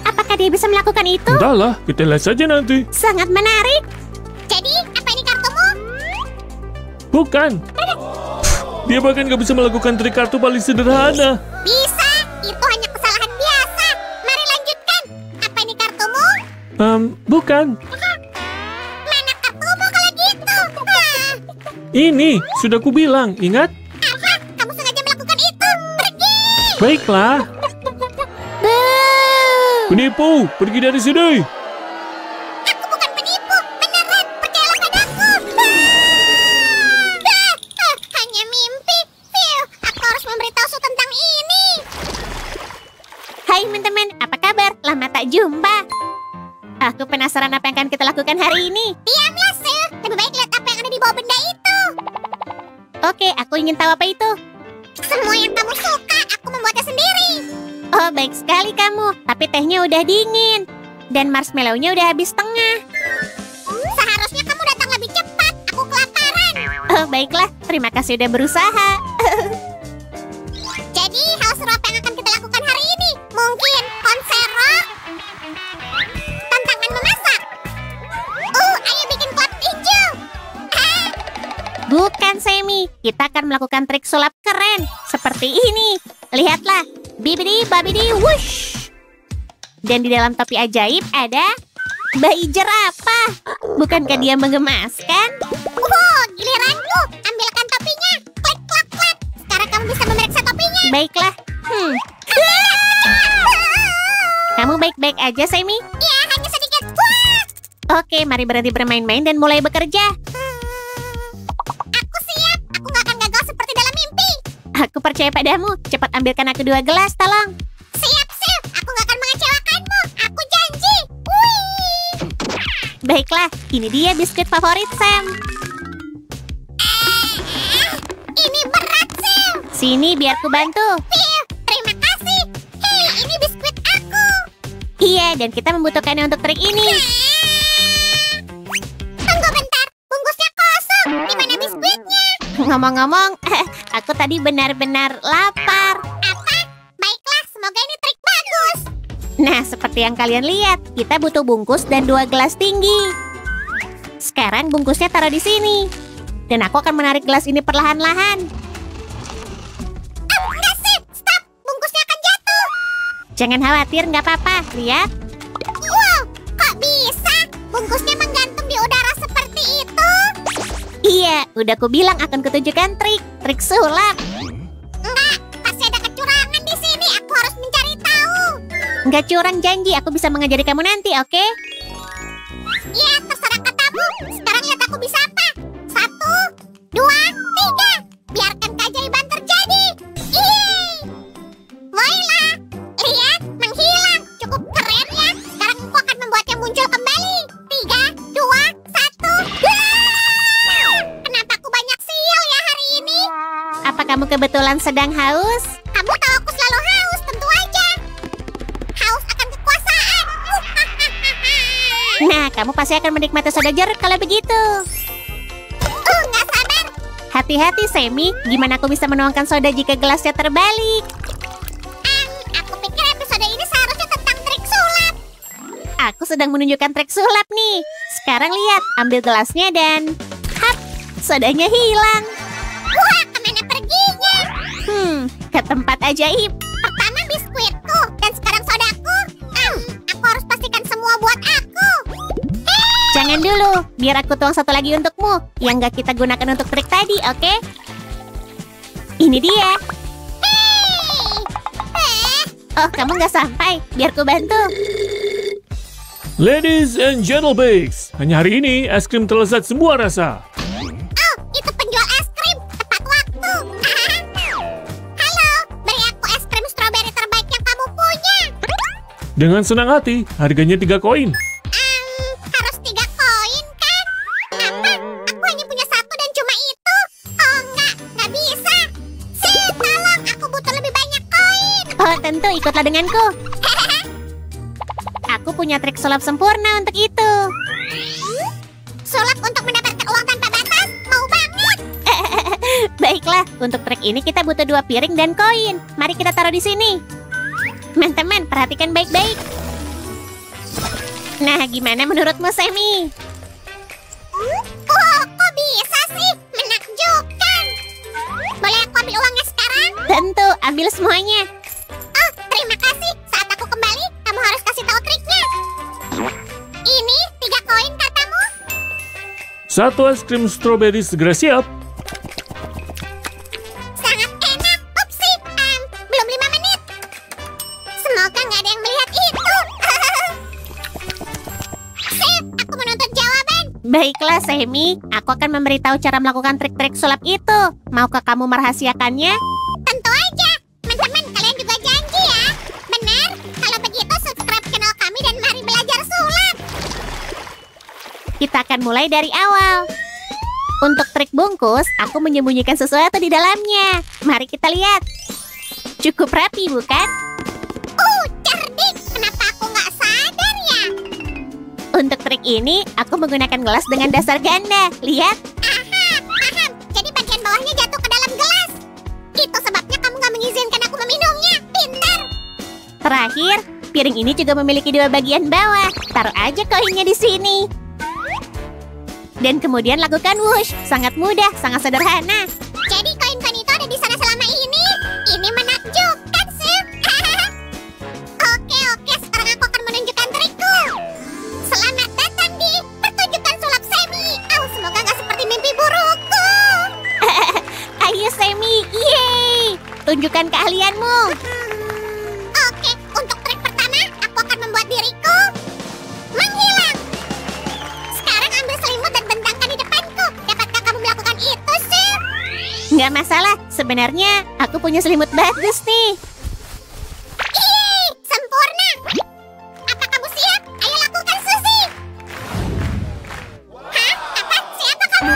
Apakah dia bisa melakukan itu? Entahlah, kita lihat saja nanti. Sangat menarik. Jadi, apa ini kartumu? Bukan. Dia bahkan gak bisa melakukan trik kartu paling sederhana. Bisa, itu hanya kesalahan biasa. Mari lanjutkan. Apa ini kartumu? Bukan. Mana kartumu kalau gitu? Ah, Ini, sudah kubilang. Ingat? apa? Kamu sengaja melakukan itu? Pergi! Baiklah. Boo! Penipu, pergi dari sini. Aku bukan penipu, beneran, percayalah padaku. Hanya mimpi. Fiu, aku harus memberitahu Su tentang ini. Hai teman-teman, apa kabar? Lama tak jumpa. Aku penasaran apa yang akan kita lakukan hari ini. Diamlah, Su. Lebih baik lihat apa yang ada di bawah benda itu. Oke, aku ingin tahu apa itu. Semua yang kamu suka, aku membuatnya sendiri. Oh, baik sekali kamu. Tapi tehnya udah dingin. Dan marshmallow-nya udah habis setengah. Seharusnya kamu datang lebih cepat. Aku kelaparan. Oh, baiklah. Terima kasih udah berusaha. Jadi, hal seru apa yang akan kita lakukan hari ini? Mungkin konser rock? Tantangan memasak? Ayo bikin klub tinju. Bukan, Semi. Kita akan melakukan trik sulap keren. Seperti ini. Lihatlah. Bibidi babidi wush. Dan di dalam topi ajaib ada bayi jerapah. Bukankah dia menggemaskan? Wow, giliranku. Ambilkan topinya. Klik, klak, klak. Sekarang kamu bisa memeriksa topinya. Baiklah. Kamu baik-baik aja, Semi? Ya, hanya sedikit. Oke, mari berhenti bermain-main dan mulai bekerja. Aku siap. Aku nggak akan gagal seperti dalam mimpi. Aku percaya padamu. Cepat ambilkan aku 2 gelas, tolong. Siap, Sil. Aku nggak akan mengecewakanmu. Aku janji. Wih. Baiklah, ini dia biskuit favorit Sam. Sini biar ku bantu. Terima kasih. Hei, ini biskuit aku. Iya, dan kita membutuhkannya untuk trik ini. Tunggu bentar, bungkusnya kosong. Di mana biskuitnya? Ngomong-ngomong, aku tadi benar-benar lapar. Apa? Baiklah, semoga ini trik bagus. Nah, seperti yang kalian lihat, kita butuh bungkus dan 2 gelas tinggi. Sekarang bungkusnya taruh di sini. Dan aku akan menarik gelas ini perlahan-lahan. Enggak sih, stop. Bungkusnya akan jatuh. Jangan khawatir, nggak apa-apa. Lihat. Wow, kok bisa? Bungkusnya menggantung di udara seperti itu? Iya, udah ku bilang akan kutunjukkan trik sulap. Enggak, pasti ada kecurangan di sini. Aku harus mencari tahu. Nggak curang, janji. Aku bisa mengajari kamu nanti, oke? Iya, terserah katamu. Sekarang lihat aku bisa apa. 1, 2, 3. Biarkan keajaiban terjadi. Yeay! Voila! Lihat, menghilang. Cukup keren ya. Sekarang aku akan membuatnya muncul kembali. 3, 2, 1. Kenapa aku banyak sial ya hari ini? Apa kamu kebetulan sedang haus? Kamu tahu aku selalu haus, tentu aja. Haus akan kekuasaan. Nah, kamu pasti akan menikmati soda jeruk kalau begitu. Nggak sabar. Hati-hati, Sammy. Gimana aku bisa menuangkan soda jika gelasnya terbalik? Aku pikir episode ini seharusnya tentang trik sulap. Aku sedang menunjukkan trik sulap nih. Sekarang lihat, ambil gelasnya dan... hap, sodanya hilang. Wah, kemana perginya? Ke tempat ajaib. Pertama biskuitku, dan sekarang sodaku. Aku harus pastikan semua buat aku. Jangan dulu, biar aku tuang satu lagi untukmu. Yang nggak kita gunakan untuk trik tadi, oke? Ini dia. Oh, kamu nggak sampai. Biar ku bantu. Ladies and gentlemen, hanya hari ini es krim terlezat semua rasa. Oh, itu penjual es krim. Tepat waktu. Halo, beri aku es krim stroberi terbaik yang kamu punya. Dengan senang hati, harganya 3 koin. Harus 3 koin kan? Apa? Aku hanya punya 1 dan cuma itu. Oh, nggak bisa. Tolong, aku butuh lebih banyak koin. Oh, tentu ikutlah denganku. Aku punya trik sulap sempurna untuk itu. Sulap untuk mendapatkan uang tanpa batas? Mau banget. Baiklah, untuk trik ini kita butuh 2 piring dan koin. Mari kita taruh di sini. Teman-teman, perhatikan baik-baik. Nah, gimana menurutmu, Sammy? Oh, kok bisa sih? Menakjubkan. Boleh aku ambil uangnya sekarang? Tentu, ambil semuanya. Oh, terima kasih. Saat aku kembali, kamu harus kasih tahu triknya. Ini 3 koin katamu? 1 es krim stroberi segera siap. Sangat enak. Upsi, belum 5 menit. Semoga nggak ada yang melihat itu. Sip, aku menuntut jawaban. Baiklah, Sammy. Aku akan memberitahu cara melakukan trik-trik sulap itu. Maukah kamu merahasiakannya? Tentu aja. Teman-teman, kalian juga janji ya. Benar? Kalau begitu, subscribe channel kami dan mari belajar sulap. Kita akan mulai dari awal. Untuk trik bungkus, aku menyembunyikan sesuatu di dalamnya. Mari kita lihat. Cukup rapi, bukan? Cerdik. Kenapa aku nggak sadar ya? Untuk trik ini, aku menggunakan gelas dengan dasar ganda. Lihat. Aha, paham. Jadi bagian bawahnya jatuh ke dalam gelas. Itu sebabnya kamu nggak mengizinkan aku meminumnya. Pintar. Terakhir, piring ini juga memiliki 2 bagian bawah. Taruh aja koinnya di sini. Dan kemudian lakukan whoosh. Sangat mudah, sangat sederhana. Jadi koin-koin itu ada di sana selama ini? Ini menakjubkan, sih. Oke, sekarang aku akan menunjukkan trikku. Selamat datang di pertunjukan sulap Sammy. Semoga nggak seperti mimpi burukku. Ayo, Sammy. Yeay. Tunjukkan keahlianmu. Oke, untuk trik pertama, aku akan membuat diriku menghilang. Sekarang ambil selimut dan bentangkan di depanku. Dapatkah kamu melakukan itu, sih? Nggak masalah. Sebenarnya, aku punya selimut bagus nih. Yeay, sempurna. Apa kamu siap? Ayo lakukan, Suzy. Hah? Apa? Siapa kamu?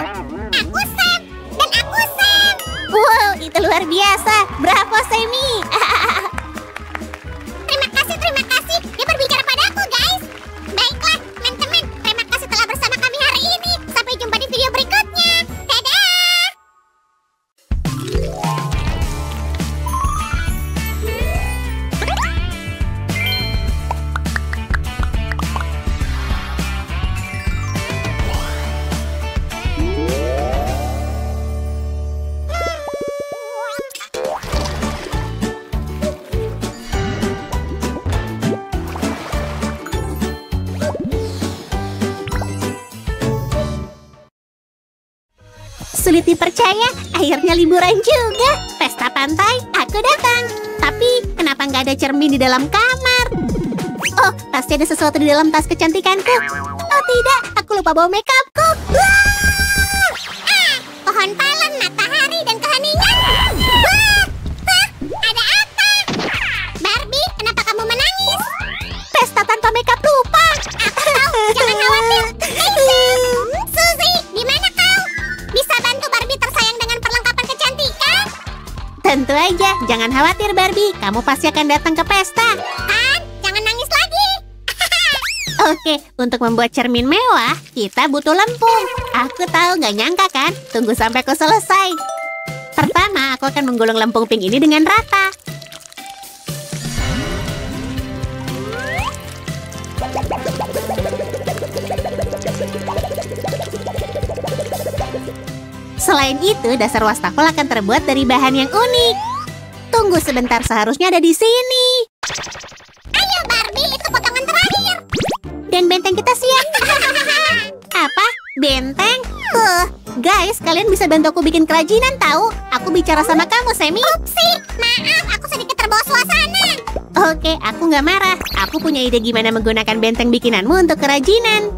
Aku Sam. Dan aku Sam. Wow, itu luar biasa. Semi. Terima kasih. Dia berbicara padaku, guys. Baiklah, teman-teman. Terima kasih telah bersama kami hari ini. Sampai jumpa di video berikutnya. Dadah! Sulit dipercaya, akhirnya liburan juga. Pesta pantai, aku datang. Tapi, kenapa nggak ada cermin di dalam kamar? Oh, pasti ada sesuatu di dalam tas kecantikanku. Oh tidak, aku lupa bawa makeupku. Wah! Pohon palem, matahari, dan keheningan. Wah! Ada apa? Barbie, kenapa kamu menangis? Pesta tanpa makeup lupa. Aku tahu, jangan khawatir. Suzy, di mana kau? Bisa bantu Barbie tersayang dengan perlengkapan kecantikan? Tentu aja, jangan khawatir Barbie. Kamu pasti akan datang ke pesta. Kan? Jangan nangis lagi. Oke, untuk membuat cermin mewah, kita butuh lempung. Aku tahu, nggak nyangka kan? Tunggu sampai aku selesai. Pertama, aku akan menggulung lempung pink ini dengan rata. Selain itu, dasar wastafel akan terbuat dari bahan yang unik. Tunggu sebentar, seharusnya ada di sini. Ayo Barbie, itu potongan terakhir. Dan benteng kita siap. Apa? Benteng? Guys, kalian bisa bantu aku bikin kerajinan tahu? Aku bicara sama kamu, Semi. Upsi, maaf, aku sedikit terbawa suasana. Oke, aku nggak marah. Aku punya ide gimana menggunakan benteng bikinanmu untuk kerajinan.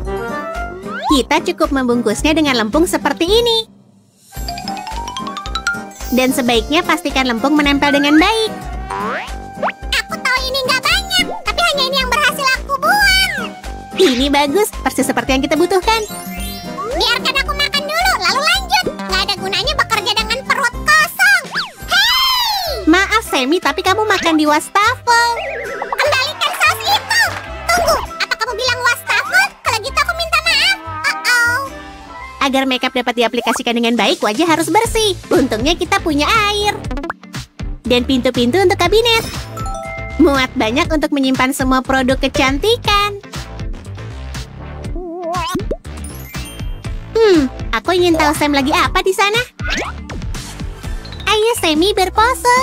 Kita cukup membungkusnya dengan lempung seperti ini. Dan sebaiknya pastikan lempung menempel dengan baik. Aku tahu ini nggak banyak, tapi hanya ini yang berhasil aku buang. Ini bagus, persis seperti yang kita butuhkan. Biarkan aku makan dulu, lalu lanjut. Nggak ada gunanya bekerja dengan perut kosong. Hei! Maaf, Semi, tapi kamu makan di wastafel. Kembalikan saus itu. Tunggu, apa kamu bilang wastafel? Kalau gitu aku minta maaf. Agar makeup dapat diaplikasikan dengan baik, wajah harus bersih. Untungnya kita punya air. Dan pintu-pintu untuk kabinet. Muat banyak untuk menyimpan semua produk kecantikan. Aku ingin tahu Sam lagi apa di sana. Ayo Semi berpose.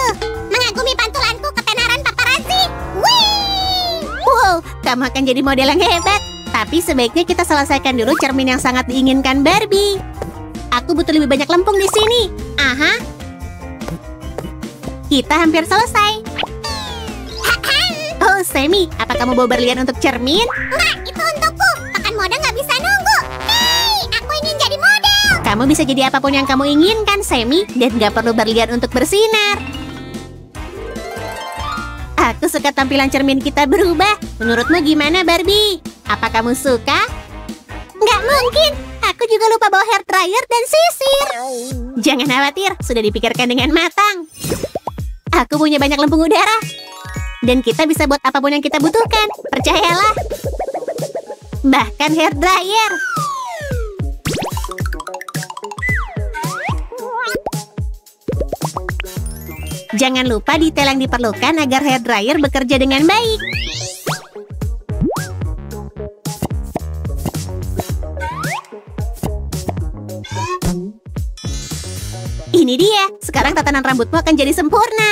Mengagumi pantulanku ketenaran paparazzi. Wih! Wow, kamu akan jadi model yang hebat. Tapi sebaiknya kita selesaikan dulu cermin yang sangat diinginkan Barbie. Aku butuh lebih banyak lempung di sini. Aha. Kita hampir selesai. Oh, Semi, apa kamu bawa berlian untuk cermin? Enggak, itu untukku. Pakan mode nggak bisa nunggu. Hei, aku ingin jadi model. Kamu bisa jadi apapun yang kamu inginkan, Semi. Dan nggak perlu berlian untuk bersinar. Aku suka tampilan cermin kita berubah. Menurutmu gimana, Barbie? Apa kamu suka? Nggak mungkin. Aku juga lupa bawa hair dryer dan sisir. Jangan khawatir, sudah dipikirkan dengan matang. Aku punya banyak lempung udara. Dan kita bisa buat apapun yang kita butuhkan. Percayalah. Bahkan hair dryer. Jangan lupa detail yang diperlukan agar hair dryer bekerja dengan baik. Ini dia. Sekarang tatanan rambutmu akan jadi sempurna.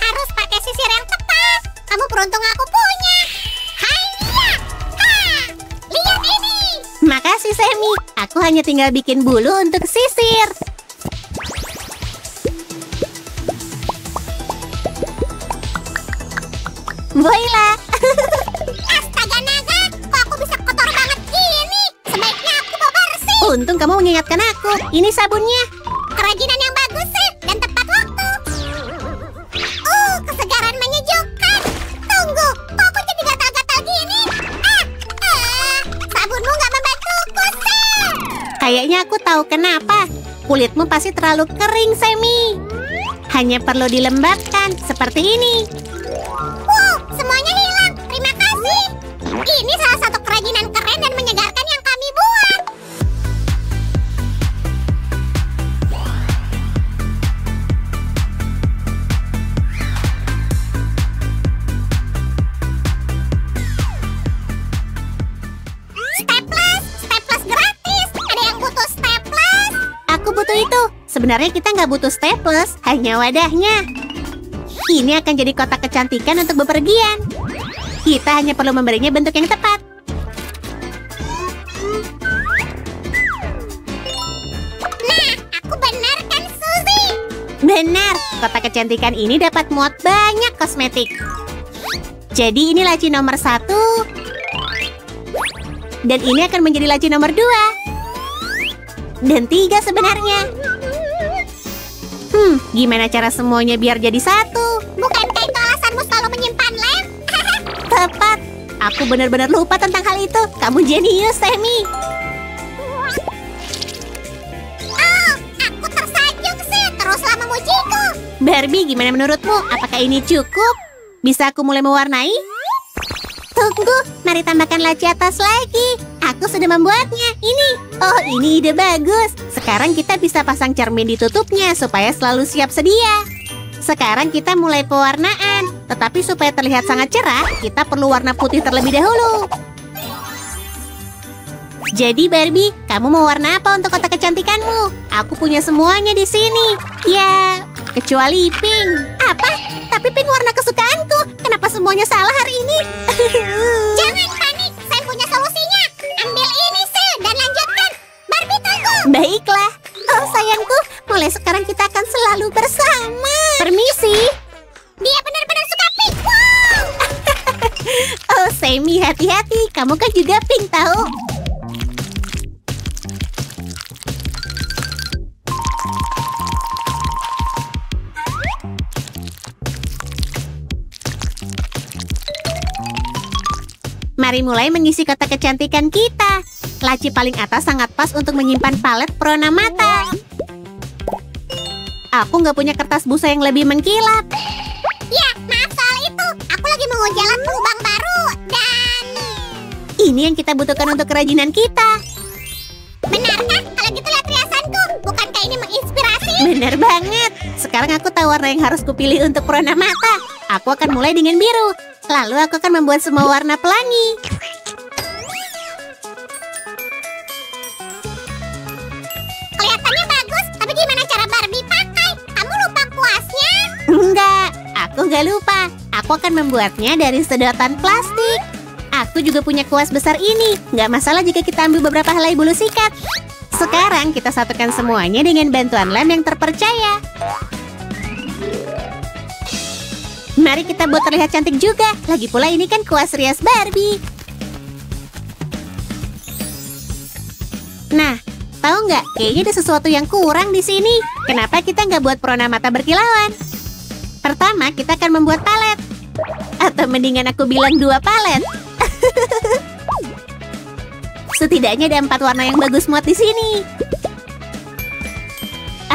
Harus pakai sisir yang tepat. Kamu beruntung aku punya. Haiya! Ha! Lihat ini. Makasih, Semi. Aku hanya tinggal bikin bulu untuk sisir. Voila! Astaga naga, kok aku bisa kotor banget gini? Sebaiknya aku bawa bersih. Untung kamu mengingatkan aku. Ini sabunnya. Kerajinan yang bagus sih, dan tepat waktu. Kesegaran menyejukkan. Tunggu, kok aku jadi gatal-gatal gini? Sabunmu nggak membantuku sih. Kayaknya aku tahu kenapa. Kulitmu pasti terlalu kering, Semi. Hanya perlu dilembabkan seperti ini. Wow, semuanya hilang. Terima kasih. Ini salah satu kerajinan keren dan menyegarkan yang kami buat. Staples gratis. Ada yang butuh staples? Aku butuh itu. Sebenarnya kita nggak butuh staples, hanya wadahnya. Ini akan jadi kotak kecantikan untuk bepergian. Kita hanya perlu memberinya bentuk yang tepat. Nah, aku benar kan, Suzy? Benar, kotak kecantikan ini dapat muat banyak kosmetik. Jadi ini laci nomor 1. Dan ini akan menjadi laci nomor 2. Dan 3 sebenarnya. Gimana cara semuanya biar jadi satu? Bukankah itu alasanmu selalu menyimpan lem? Tepat. Aku benar-benar lupa tentang hal itu. Kamu jenius, Sammy. Oh, aku tersanjung sih. Teruslah memujiku. Barbie, gimana menurutmu? Apakah ini cukup? Bisa aku mulai mewarnai? Tunggu, mari tambahkan laci atas lagi. Aku sudah membuatnya. Ini. Oh, ini ide bagus. Sekarang kita bisa pasang cermin di tutupnya supaya selalu siap sedia. Sekarang kita mulai pewarnaan. Tetapi supaya terlihat sangat cerah, kita perlu warna putih terlebih dahulu. Jadi Barbie, kamu mau warna apa untuk kotak kecantikanmu? Aku punya semuanya di sini. Ya, kecuali pink. Apa? Tapi pink warna kesukaanku. Kenapa semuanya salah hari ini? Jangan panik, saya punya solusinya. Ambil ini, Sil, dan lanjutkan. Barbie, tunggu. Baiklah. Oh, sayangku, mulai sekarang kita akan selalu bersama. Permisi. Dia benar-benar suka pink. Wow. Oh, Sammy, hati-hati. Kamu kan juga pink, tahu? Mari mulai mengisi kotak kecantikan kita. Laci paling atas sangat pas untuk menyimpan palet perona mata. Aku nggak punya kertas busa yang lebih mengkilap. Ya, maaf soal itu. Aku lagi menguji alat lubang baru. Dan ini yang kita butuhkan untuk kerajinan kita. Benarkah? Kalau gitu lihat riasanku. Bukankah ini menginspirasi? Benar banget. Sekarang aku tahu warna yang harus kupilih untuk perona mata. Aku akan mulai dengan biru. Lalu aku akan membuat semua warna pelangi. Kelihatannya bagus, tapi gimana cara Barbie pakai? Kamu lupa kuasnya? Enggak, aku nggak lupa. Aku akan membuatnya dari sedotan plastik. Aku juga punya kuas besar ini. Nggak masalah jika kita ambil beberapa helai bulu sikat. Sekarang kita satukan semuanya dengan bantuan lem yang terpercaya. Mari kita buat terlihat cantik juga. Lagi pula ini kan kuas rias Barbie. Nah, tahu nggak? Kayaknya ada sesuatu yang kurang di sini. Kenapa kita nggak buat perona mata berkilauan? Pertama, kita akan membuat palet. Atau mendingan aku bilang 2 palet. Setidaknya ada 4 warna yang bagus muat di sini.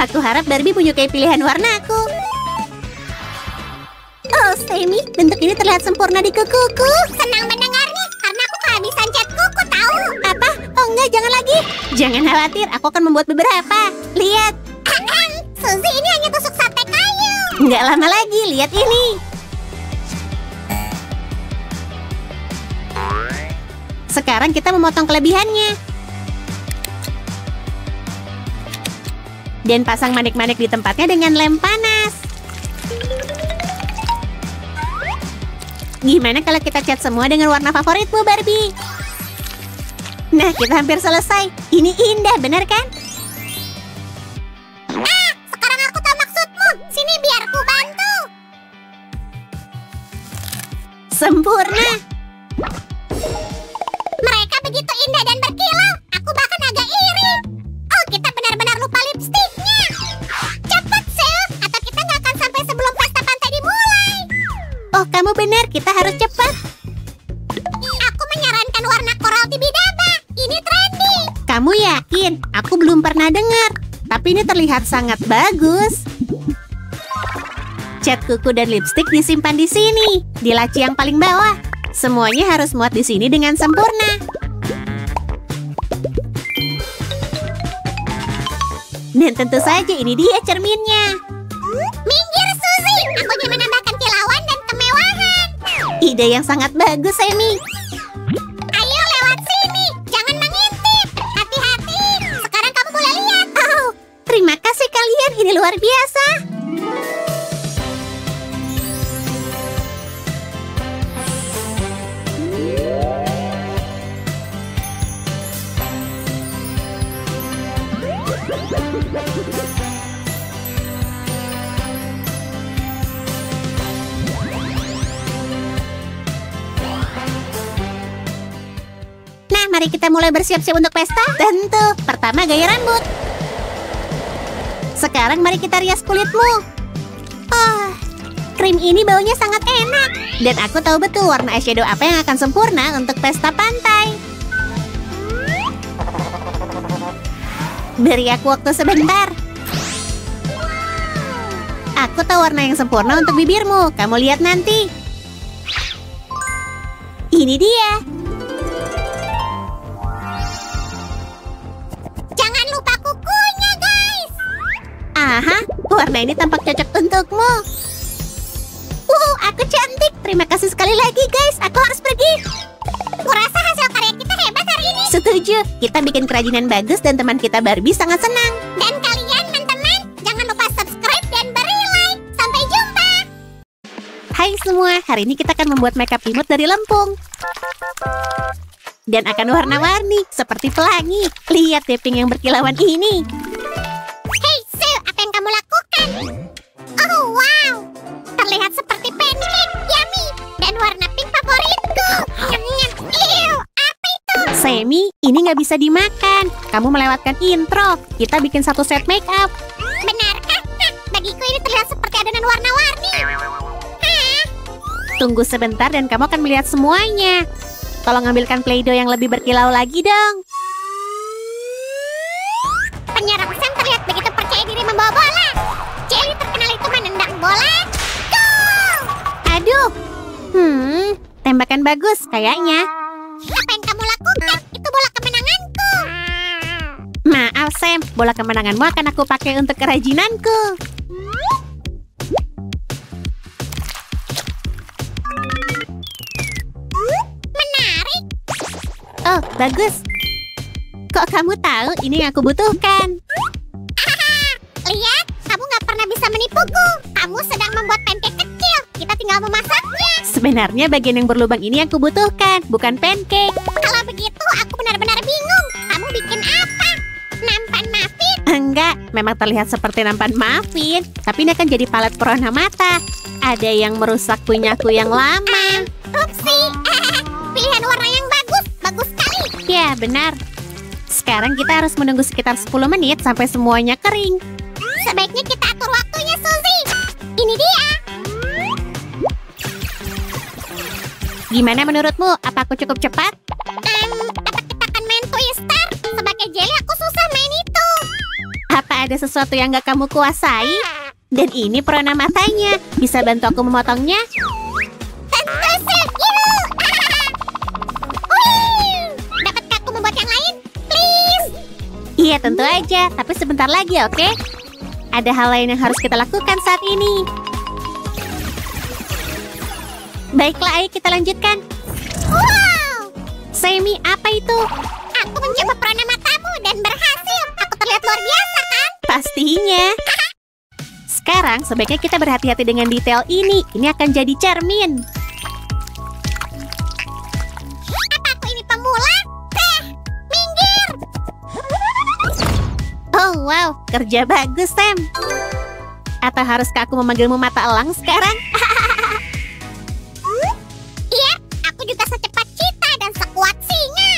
Aku harap Barbie menyukai pilihan warnaku. Oh, Sammy, bentuk ini terlihat sempurna di kukuku. Senang mendengarnya, karena aku kehabisan cat kuku, tahu? Apa? Oh enggak, jangan lagi. Jangan khawatir, aku akan membuat beberapa. Lihat. Suzy, ini hanya tusuk sate kayu. Nggak lama lagi, lihat ini. Sekarang kita memotong kelebihannya. Dan pasang manik-manik di tempatnya dengan lem panas. Gimana kalau kita cat semua dengan warna favoritmu, Barbie? Nah, kita hampir selesai. Ini indah, benar kan? Ah, sekarang aku tahu maksudmu. Sini biar ku bantu. Sempurna. Mereka begitu indah dan berkilau. Aku bahkan agak iri. Oh, kita benar-benar lupa lipstiknya. Cepat, Sil, atau kita nggak akan sampai sebelum pesta pantai dimulai. Oh, kamu benar. Kita harus cepat. Aku menyarankan warna koral Tibidaba. Ini trendy. Kamu yakin? Aku belum pernah dengar. Tapi ini terlihat sangat bagus. Cat kuku dan lipstik disimpan di sini, di laci yang paling bawah. Semuanya harus muat di sini dengan sempurna. Dan tentu saja ini dia cerminnya. Minggir, Suzy! Aku ingin menambahkan kilauan dan kemewahan. Ide yang sangat bagus, Amy. Ayo lewat sini, jangan mengintip. Hati-hati, sekarang kamu boleh lihat. Oh, terima kasih kalian, ini luar biasa. Nah, mari kita mulai bersiap-siap untuk pesta. Tentu, pertama gaya rambut. Sekarang mari kita rias kulitmu. Oh, krim ini baunya sangat enak. Dan aku tahu betul warna eyeshadow apa yang akan sempurna untuk pesta pantai. Beri aku waktu sebentar. Aku tahu warna yang sempurna untuk bibirmu. Kamu lihat nanti. Ini dia. Jangan lupa kukunya, guys. Aha, warna ini tampak cocok untukmu. Aku cantik. Terima kasih sekali lagi, guys. Aku harus pergi. Kurasa hasil karya kita hebat hari ini. Setuju. Kita bikin kerajinan bagus dan teman kita Barbie sangat senang. Dan kalian, teman-teman, jangan lupa subscribe dan beri like. Sampai jumpa. Hai semua, hari ini kita akan membuat makeup imut dari lempung. Dan akan warna-warni, seperti pelangi. Lihat deh pink yang berkilauan ini. Hey, Sue, apa yang kamu lakukan? Oh, wow. Terlihat seperti pancake, yummy. Dan warna pink favoritku. Nyam-nyam. Ew, apa itu? Sammy, ini nggak bisa dimakan. Kamu melewatkan intro. Kita bikin satu set makeup. Benarkah? Hah, bagiku ini terlihat seperti adonan warna-warni. Hah? Tunggu sebentar dan kamu akan melihat semuanya. Tolong ambilkan Play-Doh yang lebih berkilau lagi dong. Penyerang Sam terlihat begitu percaya diri membawa bola. Jelly terkenal itu menendang bola. Gol! Aduh. Tembakan bagus kayaknya. Apa yang kamu lakukan? Itu bola kemenanganku. Maaf Sam, bola kemenanganmu akan aku pakai untuk kerajinanku. Menarik. Oh, bagus. Kok kamu tahu ini yang aku butuhkan? Lihat, kamu nggak pernah bisa menipuku. Kamu sedang membuat pancake kecil. Kita tinggal memasaknya. Sebenarnya bagian yang berlubang ini yang kubutuhkan, bukan pancake. Kalau begitu, aku benar-benar bingung. Kamu bikin apa? Nampan muffin? Enggak, memang terlihat seperti nampan muffin. Tapi ini akan jadi palet pewarna mata. Ada yang merusak punyaku yang lama. Upsi. Pilihan warna yang bagus. Bagus sekali. Ya, benar. Sekarang kita harus menunggu sekitar 10 menit sampai semuanya kering. Sebaiknya kita atur waktunya, Suzy. Ini dia. Gimana menurutmu? Apa aku cukup cepat? Apa kita akan main Twister? Sebagai jelly, aku susah main itu. Apa ada sesuatu yang gak kamu kuasai? Dan ini pewarna matanya. Bisa bantu aku memotongnya? Tentu sih. Yuhu. Wih. Dapatkah aku membuat yang lain? Please. Iya, tentu aja. Tapi sebentar lagi, oke? Ada hal lain yang harus kita lakukan saat ini. Baiklah, ayo kita lanjutkan. Wow. Sammy, apa itu? Aku mencoba pewarna matamu dan berhasil. Aku terlihat luar biasa, kan? Pastinya. Sekarang, sebaiknya kita berhati-hati dengan detail ini. Ini akan jadi cermin. Apa aku ini pemula? Minggir. Oh, wow. Kerja bagus, Sam. Atau haruskah aku memanggilmu mata elang sekarang? Iya, aku juga secepat cita dan sekuat singa.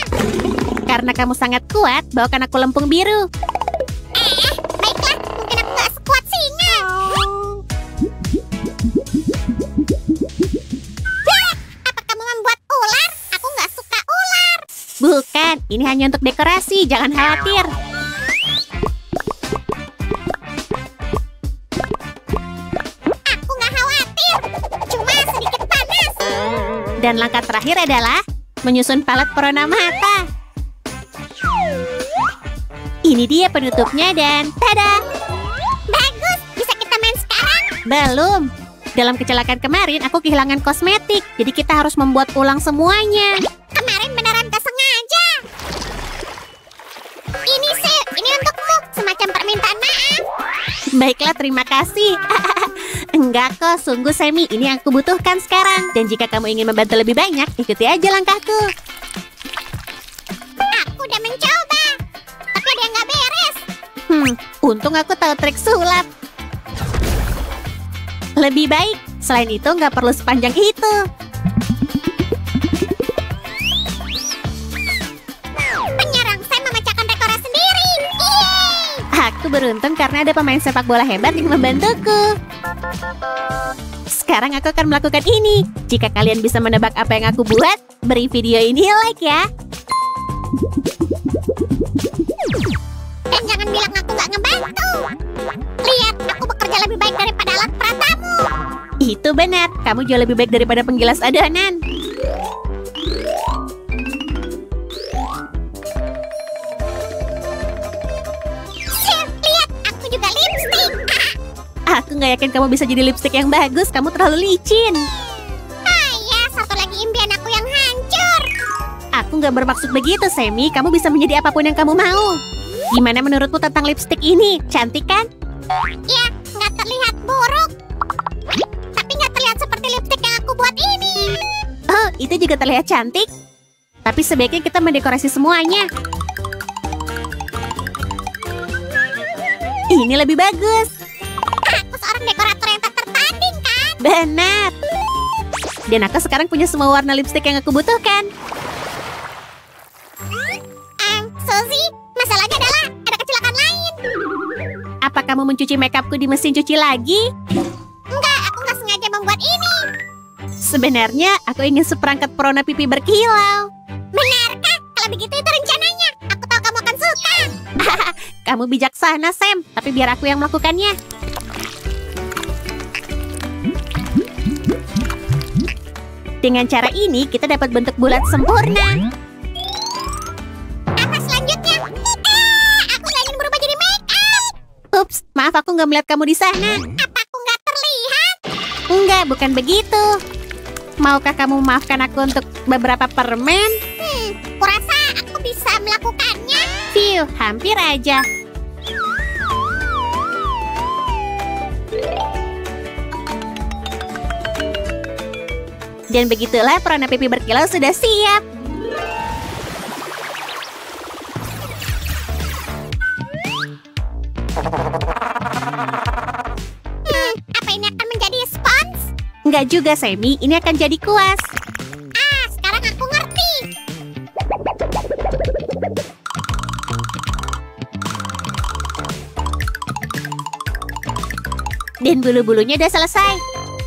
Karena kamu sangat kuat, bawakan aku lempung biru. Baiklah, mungkin aku gak sekuat singa. Apa kamu membuat ular? Aku gak suka ular. Bukan, ini hanya untuk dekorasi, jangan khawatir. Aku gak Dan langkah terakhir adalah menyusun palet perona mata. Ini dia penutupnya dan tada! Bagus, bisa kita main sekarang? Belum. Dalam kecelakaan kemarin, aku kehilangan kosmetik. Jadi kita harus membuat ulang semuanya. Kemarin beneran gak sengaja. Ini sih, ini untukmu, semacam permintaan maaf. Baiklah, terima kasih. Enggak kok, sungguh Sammy, ini yang aku butuhkan sekarang. Dan jika kamu ingin membantu lebih banyak, ikuti aja langkahku. Aku udah mencoba, tapi ada yang gak beres. Untung aku tahu trik sulap. Lebih baik, selain itu nggak perlu sepanjang itu. Penyerang Sam memecahkan rekornya sendiri. Yeay! Aku beruntung karena ada pemain sepak bola hebat yang membantuku. Sekarang aku akan melakukan ini. Jika kalian bisa menebak apa yang aku buat, beri video ini like ya. Dan jangan bilang aku gak ngebantu. Lihat, aku bekerja lebih baik daripada alat peratamu. Itu benar, kamu jauh lebih baik daripada penggilas adonan. Sip, lihat, aku juga lipstick. Aku nggak yakin kamu bisa jadi lipstick yang bagus, kamu terlalu licin. Ya, satu lagi impian aku yang hancur. Aku nggak bermaksud begitu, Sammy. Kamu bisa menjadi apapun yang kamu mau. Gimana menurutmu tentang lipstick ini? Cantik kan? Ya, nggak terlihat buruk. Tapi nggak terlihat seperti lipstick yang aku buat ini. Oh, itu juga terlihat cantik. Tapi sebaiknya kita mendekorasi semuanya. Ini lebih bagus. Aku seorang dekorator yang tak tertanding, kan? Benar. Dan aku sekarang punya semua warna lipstick yang aku butuhkan. Suzy, masalahnya adalah ada kecelakaan lain. Apa kamu mencuci makeupku di mesin cuci lagi? Enggak, aku nggak sengaja membuat ini. Sebenarnya aku ingin seperangkat perona pipi berkilau. Benarkah? Kalau begitu itu rencananya. Aku tahu kamu akan suka. Kamu bijaksana, Sam. Tapi biar aku yang melakukannya. Dengan cara ini, kita dapat bentuk bulat sempurna. Apa selanjutnya? Aku nggak ingin berubah jadi make up. Ups, maaf aku nggak melihat kamu di sana. Apa aku nggak terlihat? Enggak, bukan begitu. Maukah kamu memaafkan aku untuk beberapa permen? Kurasa aku bisa melakukannya. Phew, hampir aja. Dan begitulah perona pipi berkilau sudah siap. Apa ini akan menjadi spons? Enggak juga, Sammy. Ini akan jadi kuas. Sekarang aku ngerti. Dan bulu-bulunya udah selesai.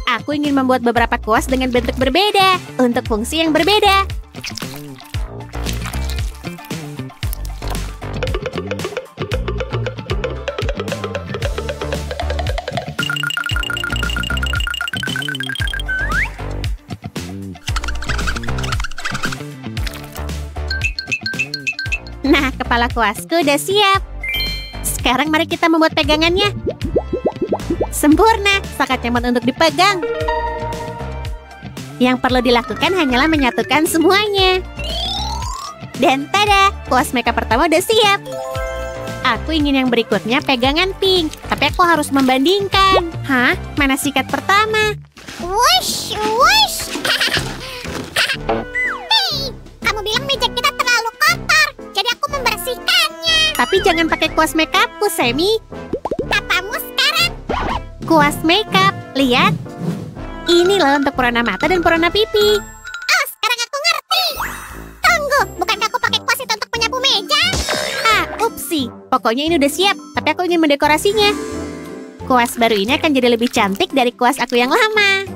Aku ingin membuat beberapa kuas dengan bentuk berbeda untuk fungsi yang berbeda. Nah, kepala kuasku udah siap. Sekarang mari kita membuat pegangannya. Sempurna, sangat nyaman untuk dipegang. Yang perlu dilakukan hanyalah menyatukan semuanya. Dan tada, kuas makeup pertama udah siap. Aku ingin yang berikutnya pegangan pink, tapi aku harus membandingkan. Hah? Mana sikat pertama? Wush, wush. Hei, kamu bilang meja kita terlalu kotor, jadi aku membersihkannya. Tapi jangan pakai kuas makeupku, Sammy. Apamu sekarang? Kuas makeup, lihat. Ini loh untuk perona mata dan perona pipi. Oh, sekarang aku ngerti. Tunggu, bukankah aku pakai kuas itu untuk menyapu meja? Upsi. Pokoknya ini udah siap, tapi aku ingin mendekorasinya. Kuas baru ini akan jadi lebih cantik dari kuas aku yang lama.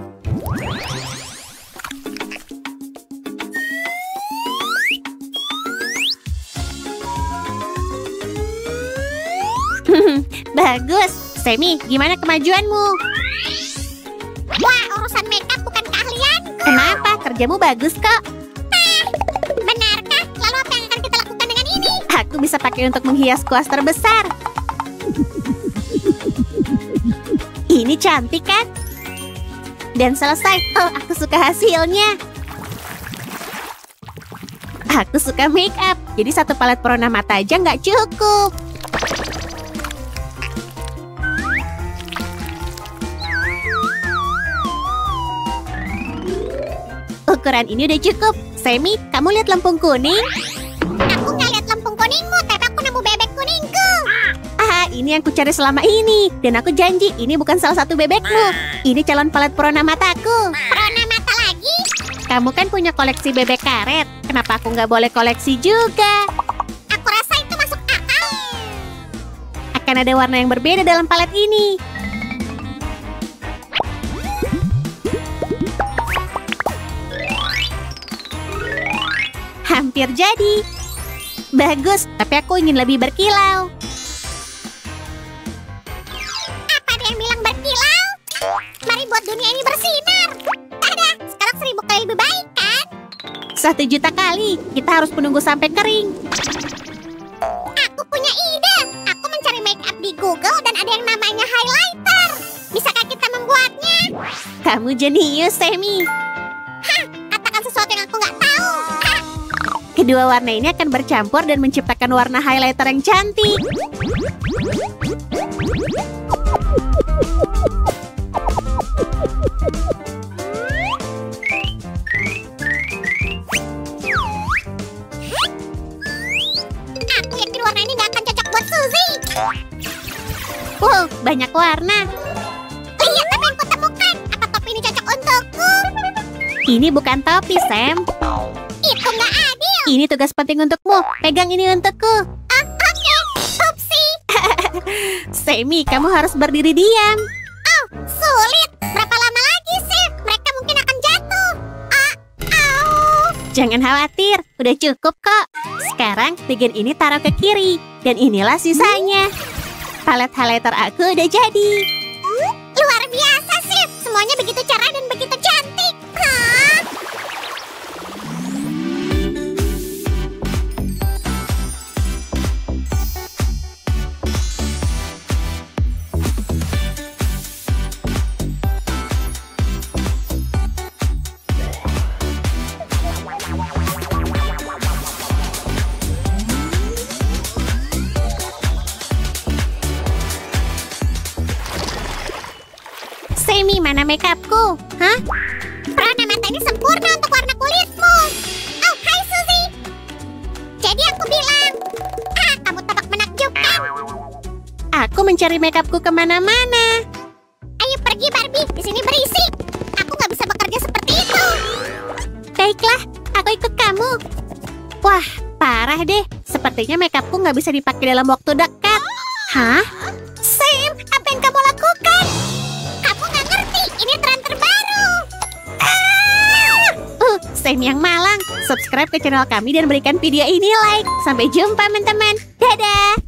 Bagus. Sammy, gimana kemajuanmu? Wah, urusan makeup bukan keahlian. Kenapa? Wajahmu bagus kok. Benarkah? Lalu apa yang akan kita lakukan dengan ini? Aku bisa pakai untuk menghias kuas terbesar. Ini cantik kan? Dan selesai. Oh, aku suka hasilnya. Aku suka make up. Jadi satu palet pewarna mata aja nggak cukup. Ukuran ini udah cukup. Sammy, kamu lihat lempung kuning? Aku nggak lihat lempung kuningmu, tapi aku nemu bebek kuningku. Ini yang kucari selama ini. Dan aku janji, ini bukan salah satu bebekmu. Ini calon palet pewarna mataku. Pewarna mata lagi? Kamu kan punya koleksi bebek karet. Kenapa aku nggak boleh koleksi juga? Aku rasa itu masuk akal. Akan ada warna yang berbeda dalam palet ini. Hampir jadi. Bagus, tapi aku ingin lebih berkilau. Apa dia yang bilang berkilau? Mari buat dunia ini bersinar. Tada, sekarang 1000 kali lebih baik kan? 1 juta kali. Kita harus menunggu sampai kering. Aku punya ide. Aku mencari make up di Google dan ada yang namanya highlighter. Bisakah kita membuatnya? Kamu jenius, Sammy. Katakan sesuatu yang aku nggak tahu. Kedua warna ini akan bercampur dan menciptakan warna highlighter yang cantik. Aku yakin warna ini nggak akan cocok buat Suzy. Wow, banyak warna. Lihat apa yang kutemukan. Apa topi ini cocok untukku? Ini bukan topi, Sam. Itu nggak adil. Ini tugas penting untukmu. Pegang ini untukku. Oke. Upsi. Sammy, kamu harus berdiri diam. Oh, sulit. Berapa lama lagi sih? Mereka mungkin akan jatuh. Jangan khawatir, udah cukup kok. Sekarang bagian ini taruh ke kiri. Dan inilah sisanya. Palet highlighter aku udah jadi. Luar biasa sih. Semuanya begitu cerah dan begitu cantik. Hah? Sammy, mana makeupku? Hah? Pewarna mata ini sempurna untuk warna kulitmu. Oh, hai Suzy. Jadi aku bilang, kamu tampak menakjubkan. Aku mencari makeupku kemana-mana. Ayo pergi Barbie, di sini berisik. Aku nggak bisa bekerja seperti itu. Baiklah, aku ikut kamu. Wah, parah deh. Sepertinya makeupku nggak bisa dipakai dalam waktu dekat. Hah? Sam, apa yang kamu lakukan? Kamu nggak ngerti, ini tren terbaru. Sam yang malang. Subscribe ke channel kami dan berikan video ini like. Sampai jumpa, teman-teman. Dadah!